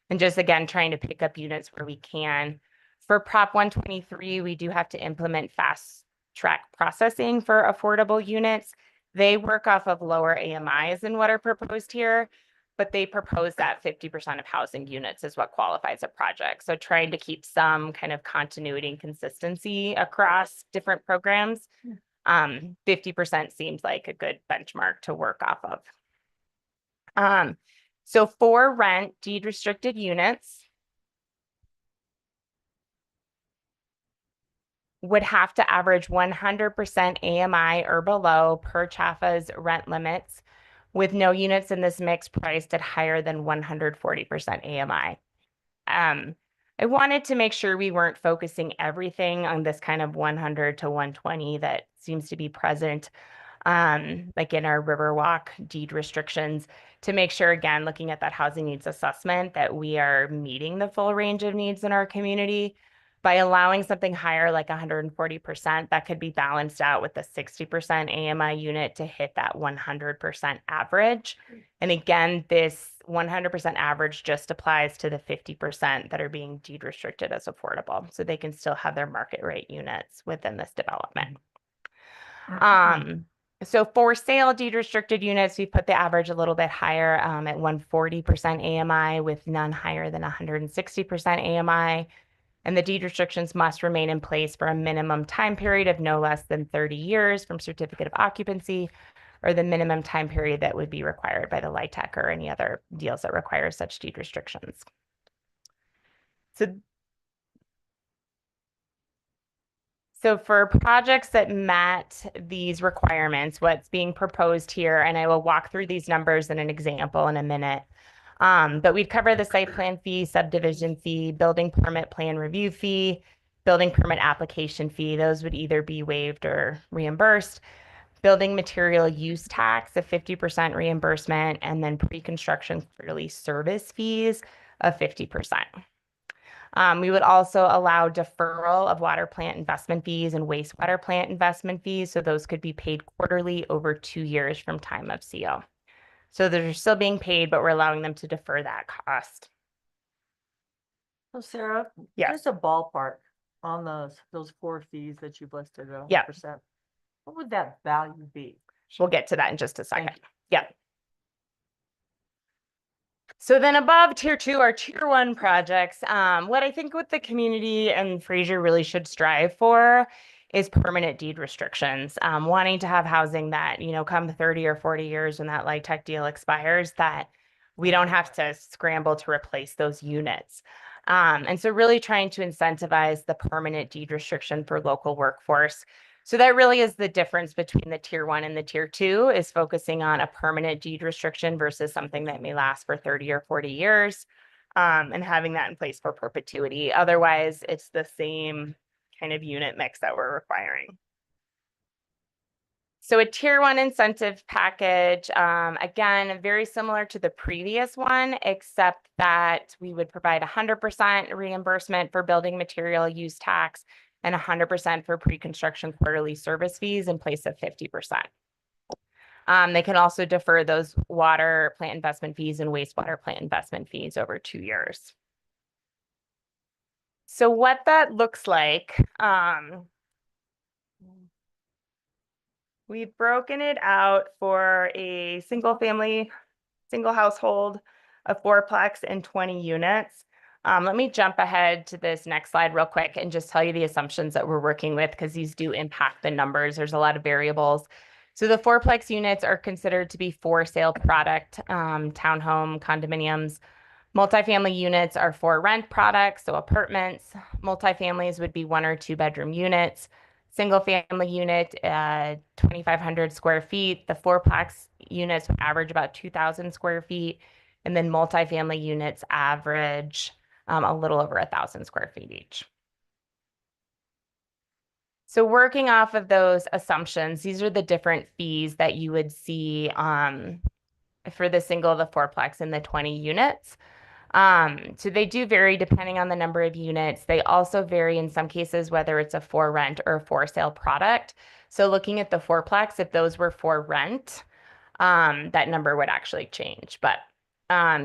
And just again, trying to pick up units where we can. For Prop 123, we do have to implement fast track processing for affordable units. They work off of lower AMIs than what are proposed here, but they propose that 50% of housing units is what qualifies a project. So trying to keep some kind of continuity and consistency across different programs. 50% seems like a good benchmark to work off of. So for rent deed restricted units would have to average 100% AMI or below per CHFA's rent limits, with no units in this mix priced at higher than 140% AMI. I wanted to make sure we weren't focusing everything on this kind of 100 to 120 that seems to be present, like in our Riverwalk deed restrictions, to make sure, again, looking at that housing needs assessment, that we are meeting the full range of needs in our community. By allowing something higher, like 140%, that could be balanced out with a 60% AMI unit to hit that 100% average. And again, this 100% average just applies to the 50% that are being deed restricted as affordable. So they can still have their market rate units within this development. So for sale deed restricted units, we put the average a little bit higher at 140% AMI with none higher than 160% AMI. And the deed restrictions must remain in place for a minimum time period of no less than 30 years from certificate of occupancy, or the minimum time period that would be required by the LIHTC or any other deals that require such deed restrictions. So for projects that met these requirements, what's being proposed here, and I will walk through these numbers in an example in a minute, but we'd cover the site plan fee, subdivision fee, building permit plan review fee, building permit application fee. Those would either be waived or reimbursed. Building material use tax of 50% reimbursement, and then pre-construction quarterly service fees of 50%. We would also allow deferral of water plant investment fees and wastewater plant investment fees. So those could be paid quarterly over 2 years from time of CO. So they're still being paid, but we're allowing them to defer that cost. So Sarah, Yeah. just a ballpark on those 4 fees that you've listed at Yeah. 100%. What would that value be? We'll get to that in just a second. Thank you. Yeah. So then above tier 2 are tier 1 projects. What I think what the community and Fraser really should strive for is permanent deed restrictions, wanting to have housing that, come 30 or 40 years when that LIHTC deal expires, that we don't have to scramble to replace those units. And so really trying to incentivize the permanent deed restriction for local workforce. So that really is the difference between the tier 1 and the tier 2, is focusing on a permanent deed restriction versus something that may last for 30 or 40 years, and having that in place for perpetuity. Otherwise, it's the same kind of unit mix that we're requiring. So a tier 1 incentive package, again, very similar to the previous one, except that we would provide 100% reimbursement for building material use tax and 100% for pre-construction quarterly service fees in place of 50%. They can also defer those water plant investment fees and wastewater plant investment fees over 2 years. So what that looks like, we've broken it out for a single household, a 4-plex and 20 units. Let me jump ahead to this next slide real quick and just tell you the assumptions that we're working with, because these do impact the numbers. There's a lot of variables. So the 4-plex units are considered to be for sale product, townhome, condominiums. Multifamily units are for rent products, so apartments. Multifamilies would be 1 or 2 bedroom units. Single family unit, 2,500 square feet. The 4-plex units would average about 2,000 square feet. And then multifamily units average a little over 1,000 square feet each. So working off of those assumptions, these are the different fees that you would see for the single, the 4-plex, and the 20 units. So they do vary depending on the number of units. They also vary in some cases whether it's a for rent or for sale product. So looking at the fourplex, if those were for rent, that number would actually change. But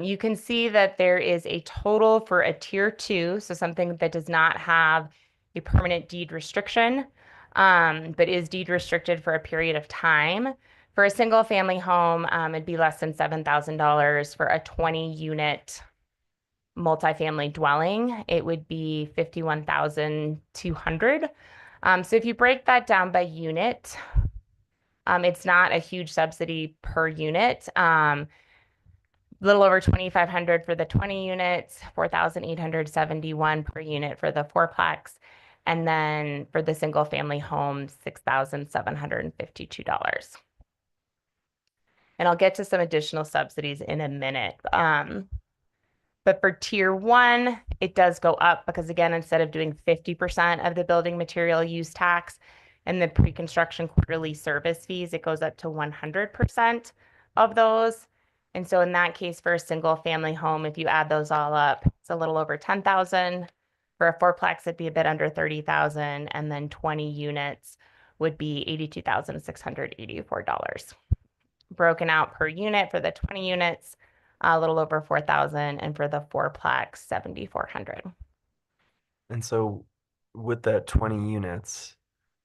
you can see that there is a total for a tier 2, so something that does not have a permanent deed restriction, but is deed restricted for a period of time. For a single family home, it'd be less than $7,000. For a 20-unit multifamily dwelling, it would be $51,200. So if you break that down by unit, it's not a huge subsidy per unit. Little over 2,500 for the 20 units, 4,871 per unit for the fourplex. And then for the single family home, $6,752. And I'll get to some additional subsidies in a minute. But for tier 1, it does go up because, again, instead of doing 50% of the building material use tax and the pre-construction quarterly service fees, it goes up to 100% of those. And so in that case, for a single family home, if you add those all up, it's a little over 10,000. For a fourplex, it'd be a bit under 30,000, and then 20 units would be $82,684. Broken out per unit for the 20 units, a little over 4,000, and for the fourplex, 7,400. And so with that 20 units,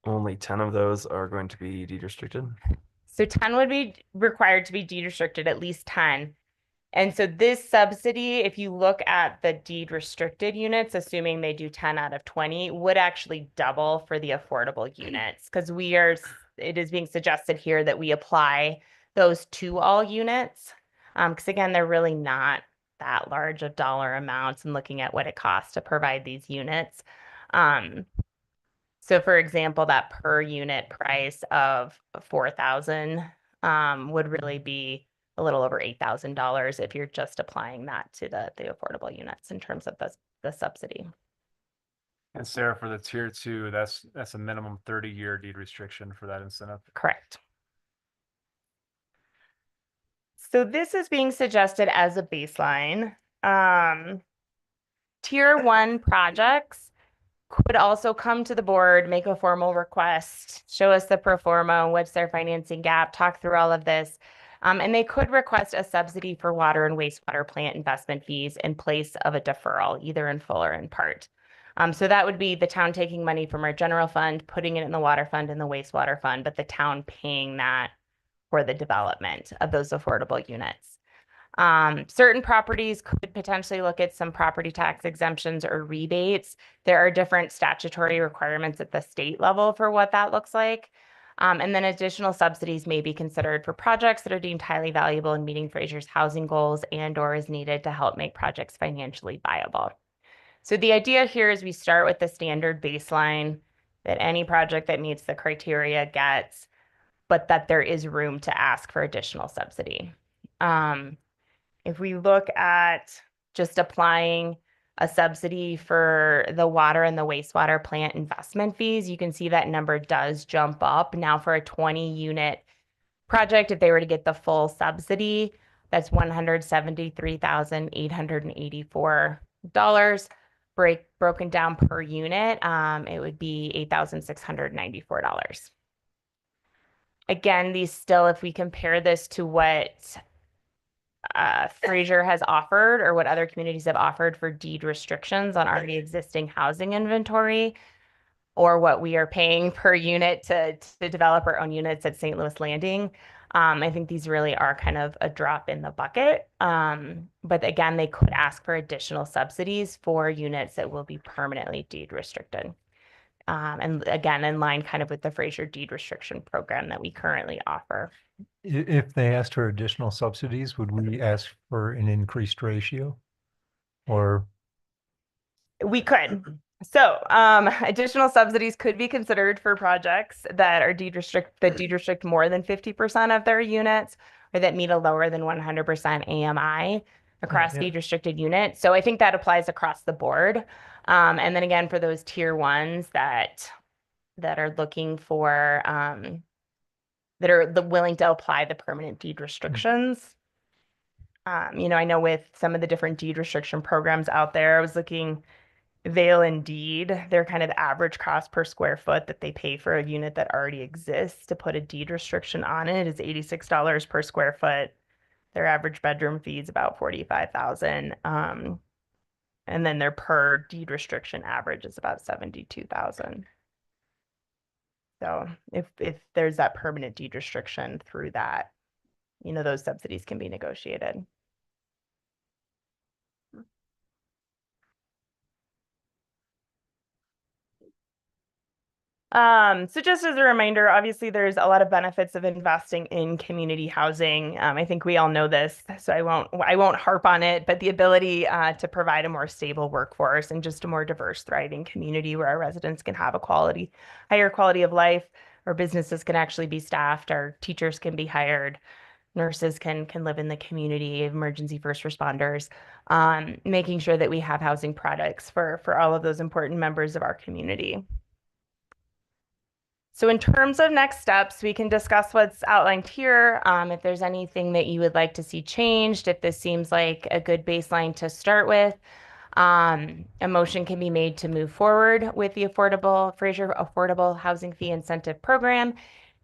only 10 of those are going to be deed restricted? So 10 would be required to be deed restricted, at least 10. And so this subsidy, if you look at the deed restricted units, assuming they do 10 out of 20, would actually double for the affordable units, because it is being suggested here that we apply those to all units. Because again, they're really not that large of dollar amounts and looking at what it costs to provide these units. So for example, that per unit price of 4,000 would really be a little over $8,000 if you're just applying that to the affordable units in terms of the subsidy. And Sarah, for the tier 2, that's a minimum 30-year deed restriction for that incentive. Correct. So this is being suggested as a baseline. Tier 1 projects could also come to the board, make a formal request, show us the pro forma, what's their financing gap, talk through all of this. And they could request a subsidy for water and wastewater plant investment fees in place of a deferral, either in full or in part. So that would be the town taking money from our general fund, putting it in the water fund and the wastewater fund, but the town paying that for the development of those affordable units. Certain properties could potentially look at some property tax exemptions or rebates. There are different statutory requirements at the state level for what that looks like. And then additional subsidies may be considered for projects that are deemed highly valuable in meeting Fraser's housing goals and/or is needed to help make projects financially viable. So the idea here is we start with the standard baseline that any project that meets the criteria gets, but that there is room to ask for additional subsidy. If we look at just applying a subsidy for the water and the wastewater plant investment fees, you can see that number does jump up. Now for a 20-unit project, if they were to get the full subsidy, that's $173,884. Broken down per unit, it would be $8,694. Again, these still, if we compare this to what Fraser has offered or what other communities have offered for deed restrictions on already existing housing inventory, or what we are paying per unit to develop our own units at St. Louis Landing, I think these really are kind of a drop in the bucket. But again, they could ask for additional subsidies for units that will be permanently deed restricted. And again, in line kind of with the Fraser deed restriction program that we currently offer. If they asked for additional subsidies, would we ask for an increased ratio? Or We could. So additional subsidies could be considered for projects that are deed restrict more than 50% of their units, or that meet a lower than 100% AMI across deed restricted units. So I think that applies across the board. And then again, for those tier 1s that are looking for that are willing to apply the permanent deed restrictions, I know with some of the different deed restriction programs out there, I was looking Vale and Deed, their kind of average cost per square foot that they pay for a unit that already exists to put a deed restriction on it is $86 per square foot. Their average bedroom fee is about 45,000. And then their per deed restriction average is about 72,000. So if there's that permanent deed restriction through that, those subsidies can be negotiated. So just as a reminder, obviously there's a lot of benefits of investing in community housing. I think we all know this, so I won't harp on it, but the ability to provide a more stable workforce and just a more diverse, thriving community where our residents can have higher quality of life, our businesses can actually be staffed, our teachers can be hired, nurses can live in the community, emergency first responders, making sure that we have housing products for all of those important members of our community. So in terms of next steps, we can discuss what's outlined here. If there's anything that you would like to see changed, if this seems like a good baseline to start with, a motion can be made to move forward with the Fraser Affordable Housing Fee Incentive Program.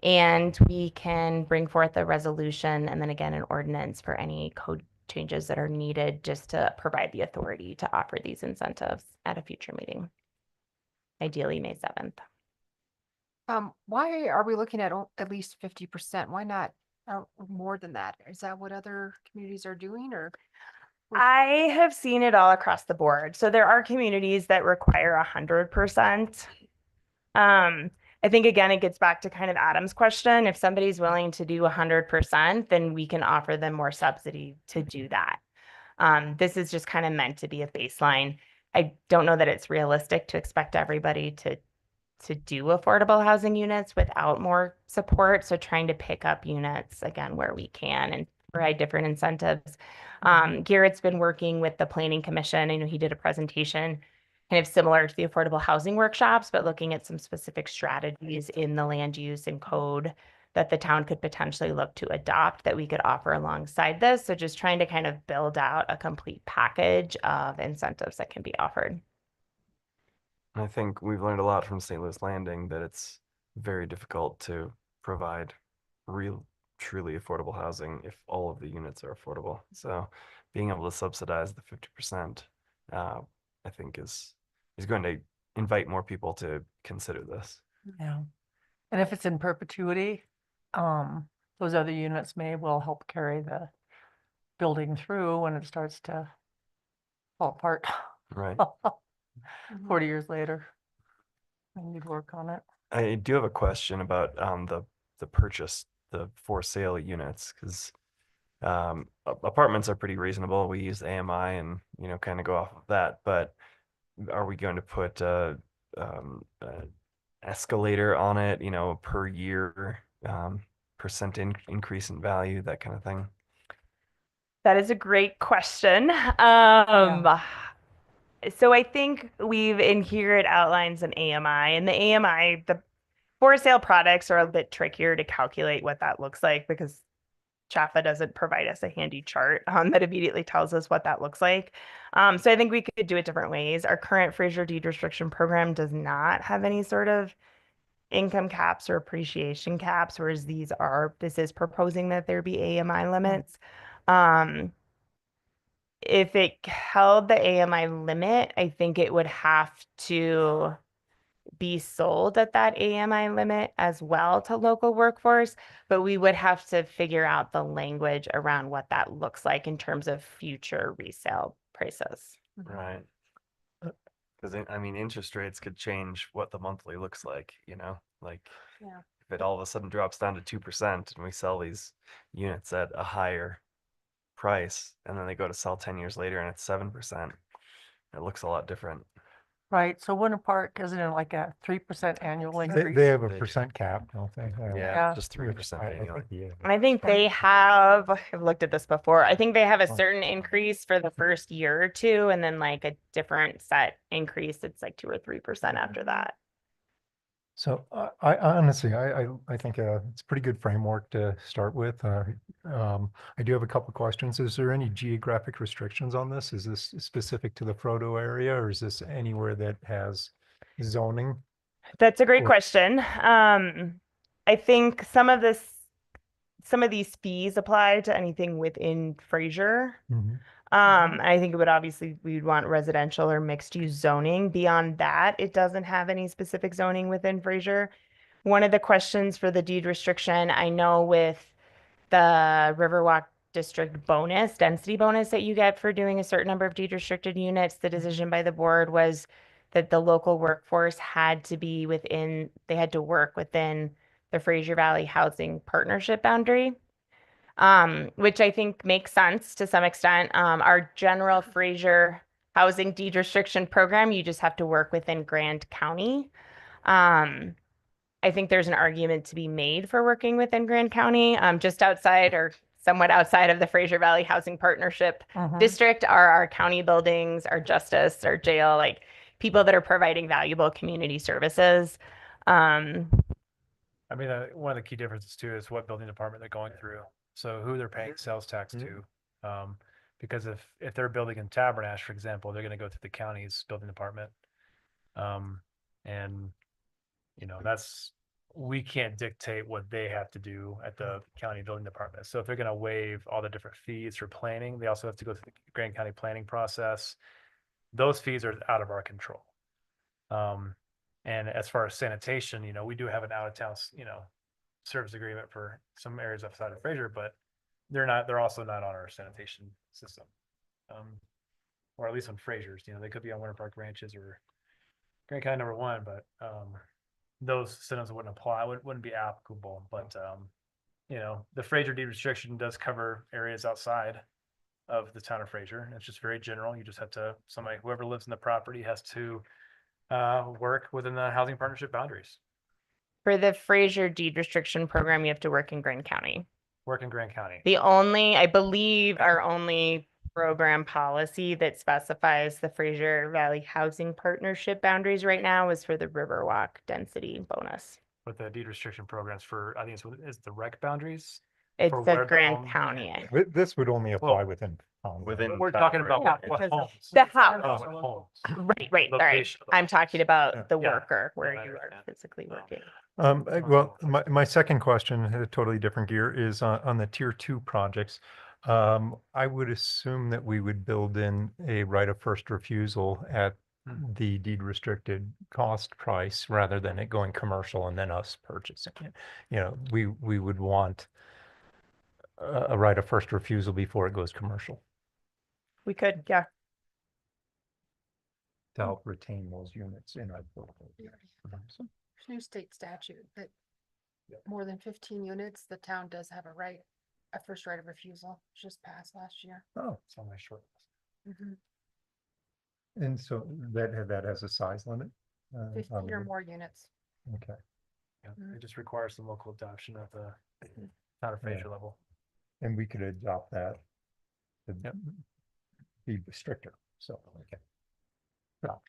And we can bring forth a resolution and then again an ordinance for any code changes that are needed just to provide the authority to offer these incentives at a future meeting, ideally May 7th. Why are we looking at least 50%? Why not more than that? Is that what other communities are doing or? I have seen it all across the board. So there are communities that require 100%. I think again, it gets back to kind of Adam's question. If somebody's willing to do 100%, then we can offer them more subsidy to do that. This is just kind of meant to be a baseline. I don't know that it's realistic to expect everybody to do affordable housing units without more support. So trying to pick up units again where we can and provide different incentives. Garrett's been working with the Planning Commission. I know he did a presentation kind of similar to the affordable housing workshops, but looking at some specific strategies in the land use and code that the town could potentially look to adopt that we could offer alongside this. So just trying to kind of build out a complete package of incentives that can be offered. I think we've learned a lot from St. Louis Landing that it's very difficult to provide real, truly affordable housing if all of the units are affordable. So being able to subsidize the 50%, I think is going to invite more people to consider this. Yeah. And if it's in perpetuity, those other units may well help carry the building through when it starts to fall apart. Right. 40 years later. We need to work on it. I do have a question about the purchase, the for sale units, because apartments are pretty reasonable. We use AMI and kind of go off of that. But are we going to put escalator on it? Per year percent increase in value, that kind of thing. That is a great question. So I think in here it outlines an AMI, and the AMI, the for sale products are a bit trickier to calculate what that looks like because Chaffa doesn't provide us a handy chart that immediately tells us what that looks like. So I think we could do it different ways. Our current Fraser deed restriction program does not have any sort of income caps or appreciation caps, whereas this is proposing that there be AMI limits. If it held the AMI limit, I think it would have to be sold at that AMI limit as well to local workforce, but we would have to figure out the language around what that looks like in terms of future resale prices. Right. Because interest rates could change what the monthly looks like, like if it all of a sudden drops down to 2% and we sell these units at a higher price and then they go to sell 10 years later and it's 7%, it looks a lot different. Right. So Winter Park, isn't it like a 3% annual increase? They have a percent cap, don't they? Yeah, just 3% I annually. think, yeah. And I think I've looked at this before. I think they have a certain increase for the first year or two, and then like a different set increase. It's like 2 or 3% after that. So I honestly, I think it's a pretty good framework to start with. I do have a couple questions. Is there any geographic restrictions on this? Is this specific to the Frodo area or is this anywhere that has zoning? That's a great Or- question. I think some of these fees apply to anything within Fraser. Mhm. I think it would obviously, we'd want residential or mixed use zoning. Beyond that, it doesn't have any specific zoning within Fraser. One of the questions for the deed restriction, I know with the Riverwalk District bonus, density bonus that you get for doing a certain number of deed restricted units, the decision by the board was that the local workforce had to be within, they had to work within the Fraser Valley Housing Partnership boundary. Which I think makes sense to some extent. Our general Fraser housing deed restriction program, you just have to work within Grand County. I think there's an argument to be made for working within Grand County, just outside or somewhat outside of the Fraser Valley Housing Partnership District are our county buildings, our justice, our jail, like people that are providing valuable community services. I mean, one of the key differences too is what building department they're going through. So who they're paying sales tax to. Because if they're building in Tabernash, for example, they're going to go through the county's building department. And we can't dictate what they have to do at the county building department. So if they're going to waive all the different fees for planning, they also have to go through the Grand County planning process. Those fees are out of our control. And as far as sanitation, we do have an out of town, service agreement for some areas outside of Fraser, but they're also not on our sanitation system. Or at least on Fraser's, they could be on Winter Park Ranches or Grand County number 1, but those systems wouldn't apply, wouldn't be applicable. But the Fraser deed restriction does cover areas outside of the town of Fraser. And it's just very general. You just have to, whoever lives in the property has to work within the housing partnership boundaries. For the Fraser deed restriction program, you have to work in Grand County. Work in Grand County. I believe our only program policy that specifies the Fraser Valley Housing Partnership boundaries right now is for the Riverwalk density bonus. With the deed restriction programs I think it's the rec boundaries. It's For the where the Grand home- County. This would only apply Well, within. town. Within We're town, talking right? about Yeah, what because homes. The house, Oh, what homes. right, all right. Location of the I'm homes. talking about the Yeah. worker where I you are understand. physically working. Well, my second question, a totally different gear, is on the tier 2 projects. I would assume that we would build in a right of first refusal at the deed restricted cost price rather than it going commercial and then us purchasing it. We would want a right of first refusal before it goes commercial We could, yeah. to help retain those units in our portfolio. So, New state statute that more than 15 units, the town does have a first right of refusal, just passed last year. Oh, It's on my short list. and so that has a size limit? 50 on or the- more units. Okay. Yeah, it just requires some local adoption at the town of Fraser level. And we could adopt that to Yep. be stricter, so, okay.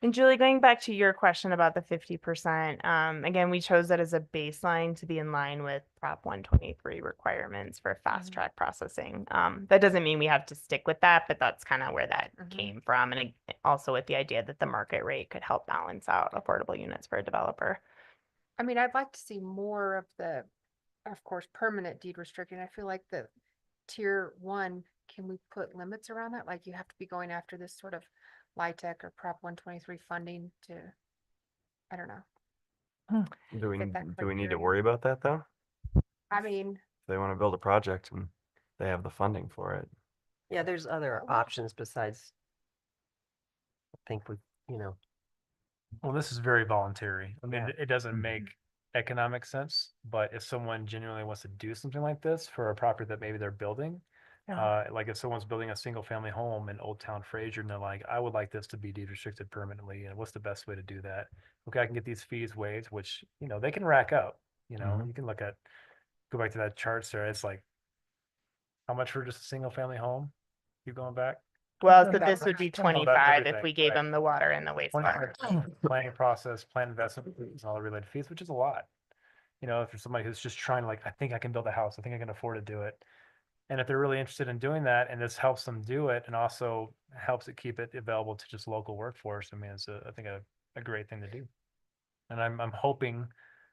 And Julie, going back to your question about the 50%, again, we chose that as a baseline to be in line with Prop 123 requirements for fast track processing. That doesn't mean we have to stick with that, but that's kind of where that came from. And also with the idea that the market rate could help balance out affordable units for a developer. I mean, I'd like to see more of the, of course, permanent deed restricting. I feel like the tier 1, can we put limits around that? Like you have to be going after this sort of LIHTC or Prop 123 funding to, I don't know. Do we Fit that do we need to criteria. worry about that though? I mean, If they want to build a project and they have the funding for it. Yeah, there's other options besides. I think Well, this is very voluntary. I mean, Yeah. it doesn't make economic sense, but if someone genuinely wants to do something like this for a property that maybe they're building, like if someone's building a single family home in Old Town Fraser and they're like, I would like this to be deed restricted permanently, and what's the best way to do that? Okay, I can get these fees waived, which, they can rack up, you can go back to that chart, Sarah, it's like, how much for just a single family home? Keep going back, Well, Isn't so that this would right? be Oh, that's 25 if everything, we gave right. them the water and the wastewater. Planning process, plan investment fees, and all the related fees, which is a lot. You know, if you're somebody who's just trying to like, I think I can build a house, I think I can afford to do it. And if they're really interested in doing that and this helps them do it and also helps it keep it available to just local workforce, I mean, it's I think a great thing to do. And I'm hoping,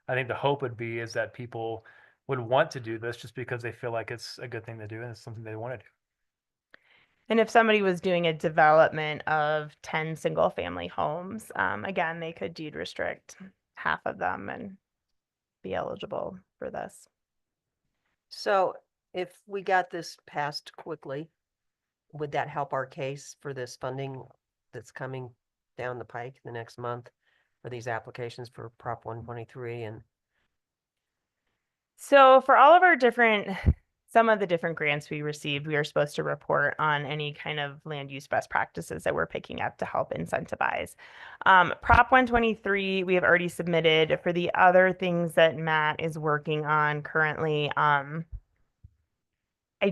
I think the hope would be is that people would want to do this just because they feel like it's a good thing to do and it's something they want to do. And if somebody was doing a development of 10 single family homes, again, they could deed restrict half of them and be eligible for this. So if we got this passed quickly, would that help our case for this funding that's coming down the pike the next month for these applications for Prop 123 and So for all of our some of the different grants we received, we are supposed to report on any kind of land use best practices that we're picking up to help incentivize. Prop 123, we have already submitted. For the other things that Matt is working on currently, I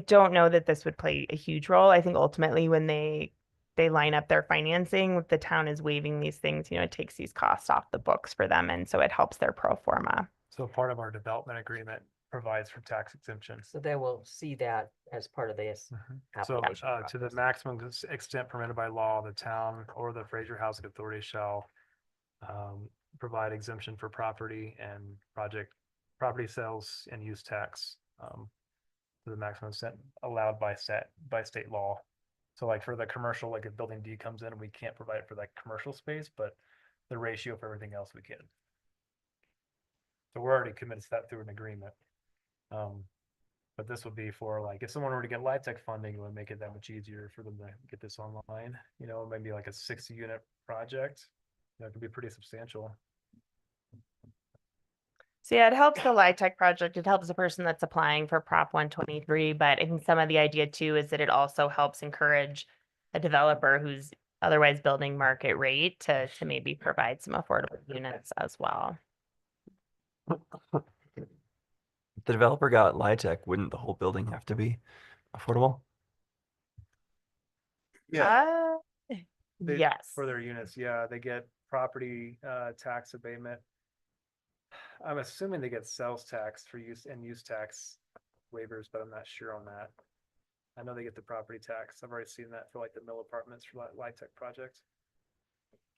don't know that this would play a huge role. I think ultimately when they line up their financing, the town is waiving these things, it takes these costs off the books for them. And so it helps their pro forma. So part of our development agreement provides for tax exemptions. so they will see that as part of this So application to the process. maximum extent permitted by law, the town or the Fraser Housing Authority shall provide exemption for property and property sales and use tax to the maximum extent allowed by state law. So like for the commercial, like if building D comes in, we can't provide it for that commercial space, but the ratio for everything else we can. So we're already committed to that through an agreement. But this would be for like, if someone were to get LIHTC funding, it would make it that much easier for them to get this online, maybe like a 60-unit project. That could be pretty substantial. So yeah, it helps the LIHTC project. It helps the person that's applying for Prop 123, but I think some of the idea too is that it also helps encourage a developer who's otherwise building market rate to maybe provide some affordable units as well. If the developer got LIHTC, wouldn't the whole building have to be affordable? Yeah. They- Yes. For their units, yeah, they get property tax abatement. I'm assuming they get sales tax for use tax waivers, but I'm not sure on that. I know they get the property tax. I've already seen that for like the mill apartments for LIHTC projects.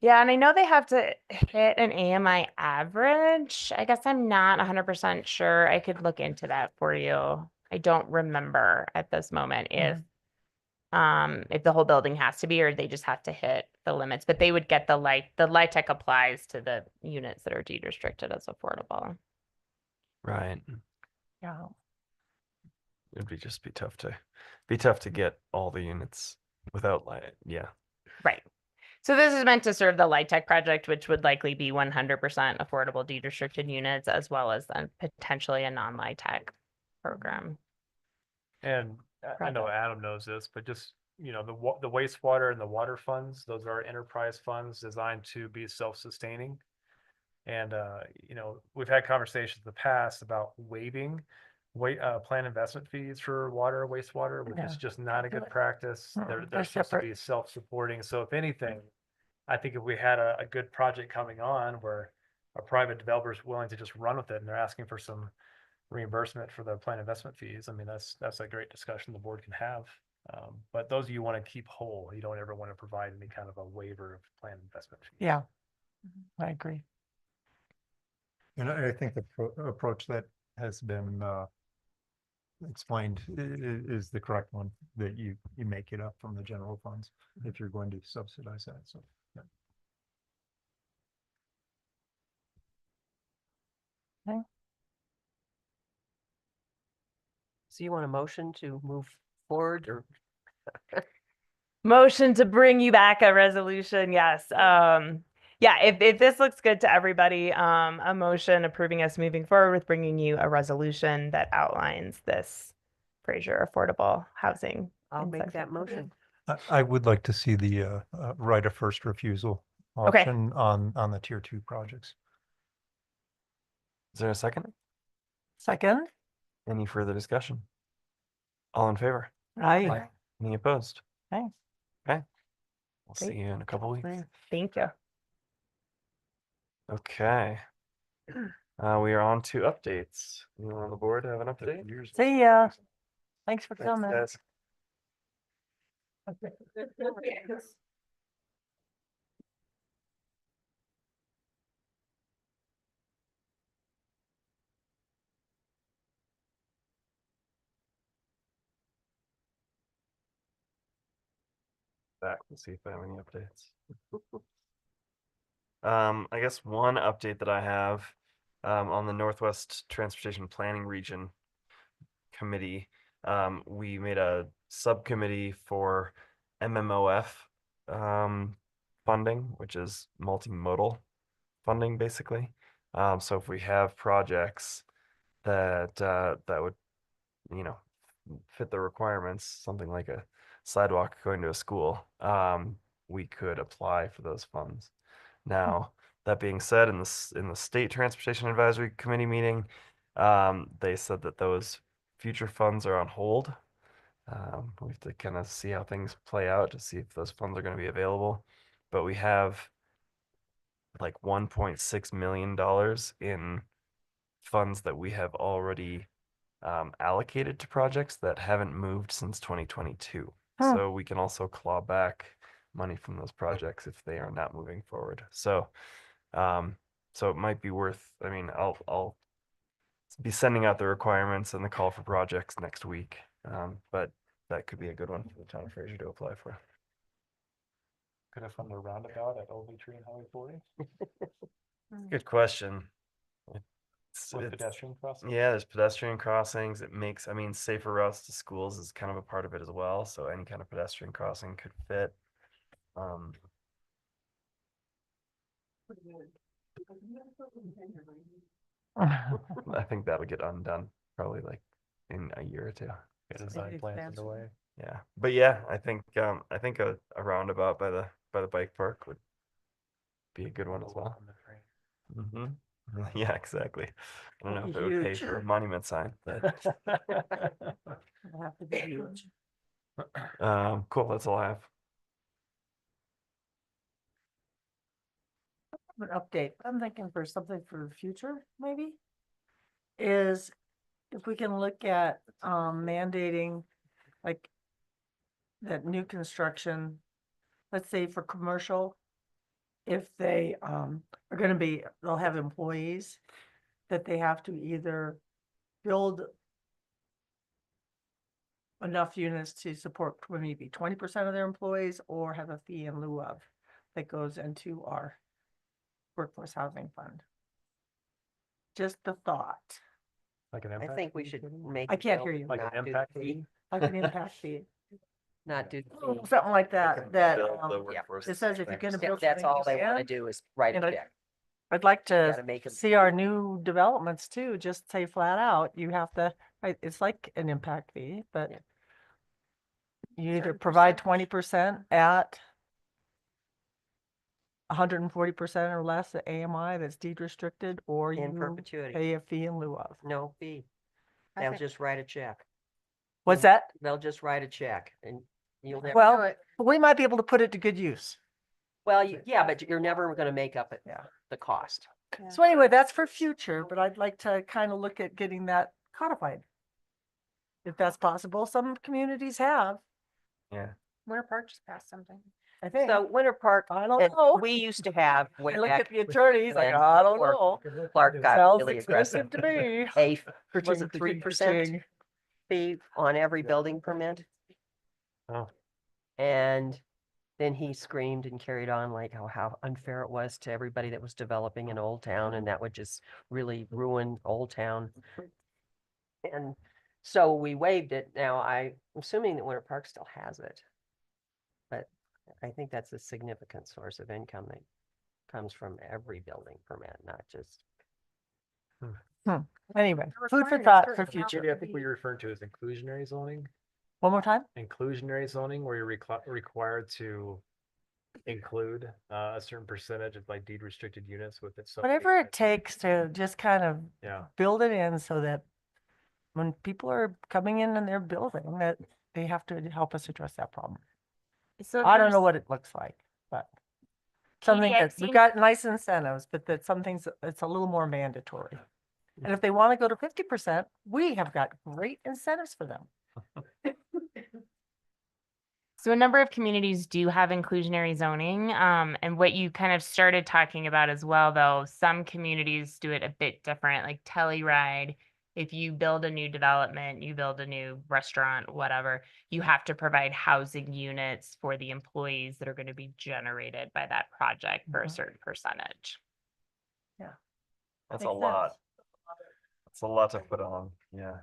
Yeah, and I know they have to hit an AMI average. I guess I'm not 100% sure. I could look into that for you. I don't remember at this moment if the whole building has to be, or they just have to hit the limits, but they would get the LIHTC applies to the units that are deed restricted as affordable. Right. Yeah. It'd be tough to get all the units without light. Yeah. Right. So this is meant to serve the LIHTC project, which would likely be 100% affordable deed restricted units, as well as then potentially a non-LIHTC program. And I know Adam knows this, but just, the wastewater and the water funds, those are enterprise funds designed to be self-sustaining. And, we've had conversations in the past about waiving plan investment fees for water, wastewater, which is just not a good practice. They're supposed to be self-supporting. So if anything, I think if we had a good project coming on where a private developer is willing to just run with it and they're asking for some reimbursement for the plan investment fees, I mean, that's a great discussion the board can have. But those you want to keep whole. You don't ever want to provide any kind of a waiver of plan investment fees. Yeah, I agree. And I think the approach that has been explained is the correct one, that you make it up from the general funds if you're going to subsidize that. So, yeah. So you want a motion to move forward or? Motion to bring you back a resolution, yes. Yeah, if this looks good to everybody, a motion approving us moving forward with bringing you a resolution that outlines this Fraser affordable housing. I'll make that incentive motion. I would like to see the right of first refusal Okay. option on the tier 2 projects. Is there a second? Second, Any further discussion? All in favor? aye. Any opposed? Okay. Okay. We'll Great. see you in a couple weeks. Thank you. Okay. We are on to updates. Anyone on the board have an update? See ya. Thanks for Thanks, coming. guys. Back and see if I have any updates. I guess one update that I have on the Northwest Transportation Planning Region Committee, we made a subcommittee for MMOF funding, which is multimodal funding, basically. So if we have projects that that would, you know, fit the requirements, something like a sidewalk going to a school, we could apply for those funds. Now, that being said, in the State Transportation Advisory Committee meeting, they said that those future funds are on hold. We have to kind of see how things play out to see if those funds are going to be available. But we have like $1.6 million in funds that we have already allocated to projects that haven't moved since 2022. Huh. So we can also claw back money from those projects if they are not moving forward. So so it might be worth, I mean, I'll be sending out the requirements and the call for projects next week. But that could be a good one for the town of Fraser to apply for. Could have fund a roundabout at Old Tree and Highway 40 Good question. with pedestrian crossing. Yeah, there's pedestrian crossings. It makes, I mean, safer routes to schools is kind of a part of it as well. So any kind of pedestrian crossing could fit. I think that'll get undone probably like in a year or two. Get design plans underway. Yeah, but yeah, I think a roundabout by the bike park would be a good one as well. Mm-hmm. Yeah, exactly. I don't know if it would pay Huge. for a monument sign, but It'll have to be huge. cool. That's all I have. An update, I'm thinking for something for the future, maybe, is if we can look at mandating like that new construction, let's say for commercial, if they are gonna be, they'll have employees that they have to either build enough units to support maybe 20% of their employees or have a fee in lieu of that goes into our workforce housing fund. Just the thought. Like an I impact. think we fee, should maybe? make. I can't it hear you. Like not an do impact the fee. Like an impact fee. Not do the fee. Something like that, that, Build the it workforce says if you're gonna Yeah, build. that's something all they want to in, do is write a and I- check. I'd like Gotta to make 'em- see our new developments too, just say flat out, you have to, it's like an impact fee, but Yeah. you either Certain provide percentage. 20% at 140% or less at AMI that's deed restricted, or In you perpetuity. pay a fee in lieu of. No fee. I They'll think- just write a check. What's that? They'll just write a check and you'll never. Well, Do it. we might be able to put it to good use. Well, yeah, but you're never gonna make up it, Yeah. the cost. Yeah. So anyway, that's for future, but I'd like to kind of look at getting that codified. If that's possible, some communities have, Yeah. Winter Park just passed something. I think. So Winter Park, I don't and know. we used to have way I look back at the attorney, he's like, when I don't Clark- know. Clark got Sounds really expensive aggressive. to me. Was it 3% fee on every building permit? Oh. And then he screamed and carried on like how unfair it was to everybody that was developing in Old Town, and that would just really ruin Old Town. And so we waived it. Now I'm assuming that Winter Park still has it. But I think that's a significant source of income that comes from every building permit, not just. Anyway, They're food for required a thought for certain future. Maybe I think what you're referring to is inclusionary zoning. One more time? Inclusionary zoning where you're required to include a certain percentage of like deed restricted units with it. So Whatever it takes to just kind of Yeah. build it in so that when people are coming in and they're building, that they have to help us address that problem. So I don't know what it looks like, but something I've that, we've seen- got nice incentives, but that some things, it's a little more mandatory. And if they want to go to 50%, we have got great incentives for them. So a number of communities do have inclusionary zoning, and what you kind of started talking about as well, though, some communities do it a bit different, like Telluride. If you build a new development, you build a new restaurant, whatever, you have to provide housing units for the employees that are going to be generated by that project for a certain percentage. That's Makes a lot. That's a lot to put on. Yeah.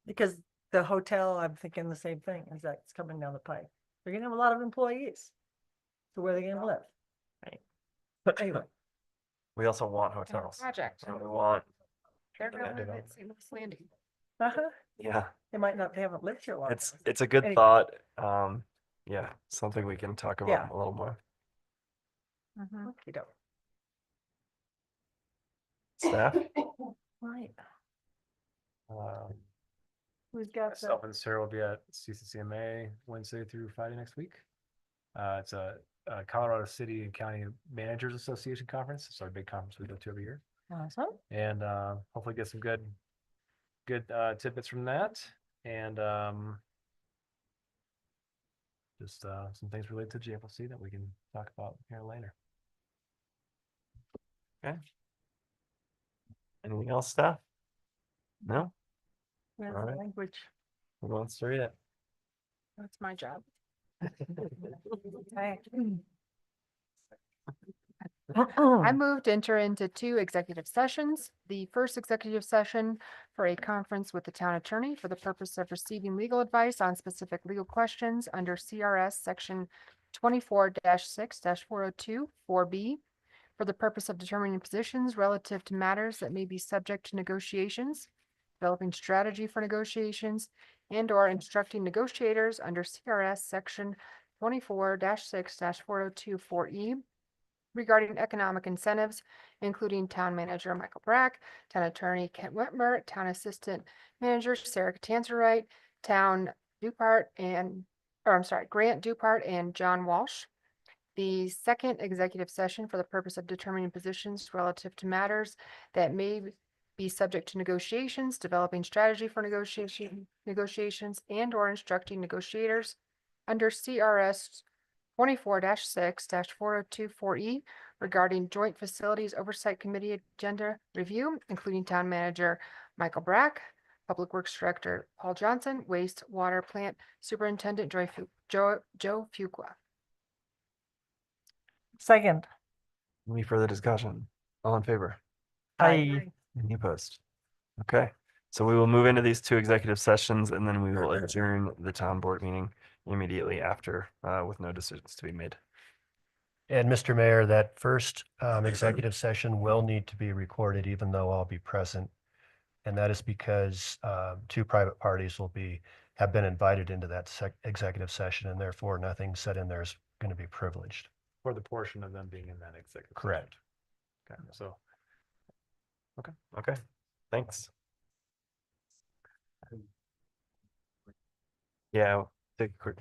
Because the hotel, I'm thinking the same thing, is that it's coming down the pipe. They're gonna have a lot of employees. So where are they gonna live? Right. But anyway, We also want Kind of hotels. project. And we want, They're gonna Yeah. live at St. Louis Landing. yeah, they might not, they haven't lived here long. it's a good Anyway. thought. Yeah, something we can talk Yeah. about a little more. Mhm. Okey-doke. Staff? Right. Who's got Myself and Sarah will be at CCCMA Wednesday through Friday next week. It's a Colorado City and County Managers Association conference. It's our big conference we go to every year. Awesome. And hopefully get some good tidbits from that. And just some things related to JFLC that we can talk about here later. Anything else, staff? No? Where's All the right. language? Who wants to read it? That's my job. Hey. I moved to enter into 2 executive sessions. The first executive session for a conference with the town attorney for the purpose of receiving legal advice on specific legal questions under CRS section 24-6-402 4B for the purpose of determining positions relative to matters that may be subject to negotiations, developing strategy for negotiations, and or instructing negotiators under CRS section 24-6-402 4E regarding economic incentives, including town manager Michael Brack, town attorney Kent Whitmer, town assistant manager Sarah Tanzerite, town Grant Dupart and John Walsh. The second executive session for the purpose of determining positions relative to matters that may be subject to negotiations, developing strategy for negotiations, and or instructing negotiators under CRS 24-6-402 4E regarding joint facilities oversight committee agenda review, including town manager Michael Brack, Public Works Director Paul Johnson, wastewater plant superintendent Joe Fuqua. Second, Any further discussion? All in favor? I, Any opposed? Okay, so we will move into these 2 executive sessions and then we will adjourn the town board meeting immediately after, with no decisions to be made. And Mr. Mayor, that first executive session will need to be recorded even though I'll be present. And that is because 2 private parties have been invited into that executive session and therefore nothing said in there is going to be privileged. For the portion of them being in that executive. Correct. session. Okay, so Okay, thanks. Yeah, take a quick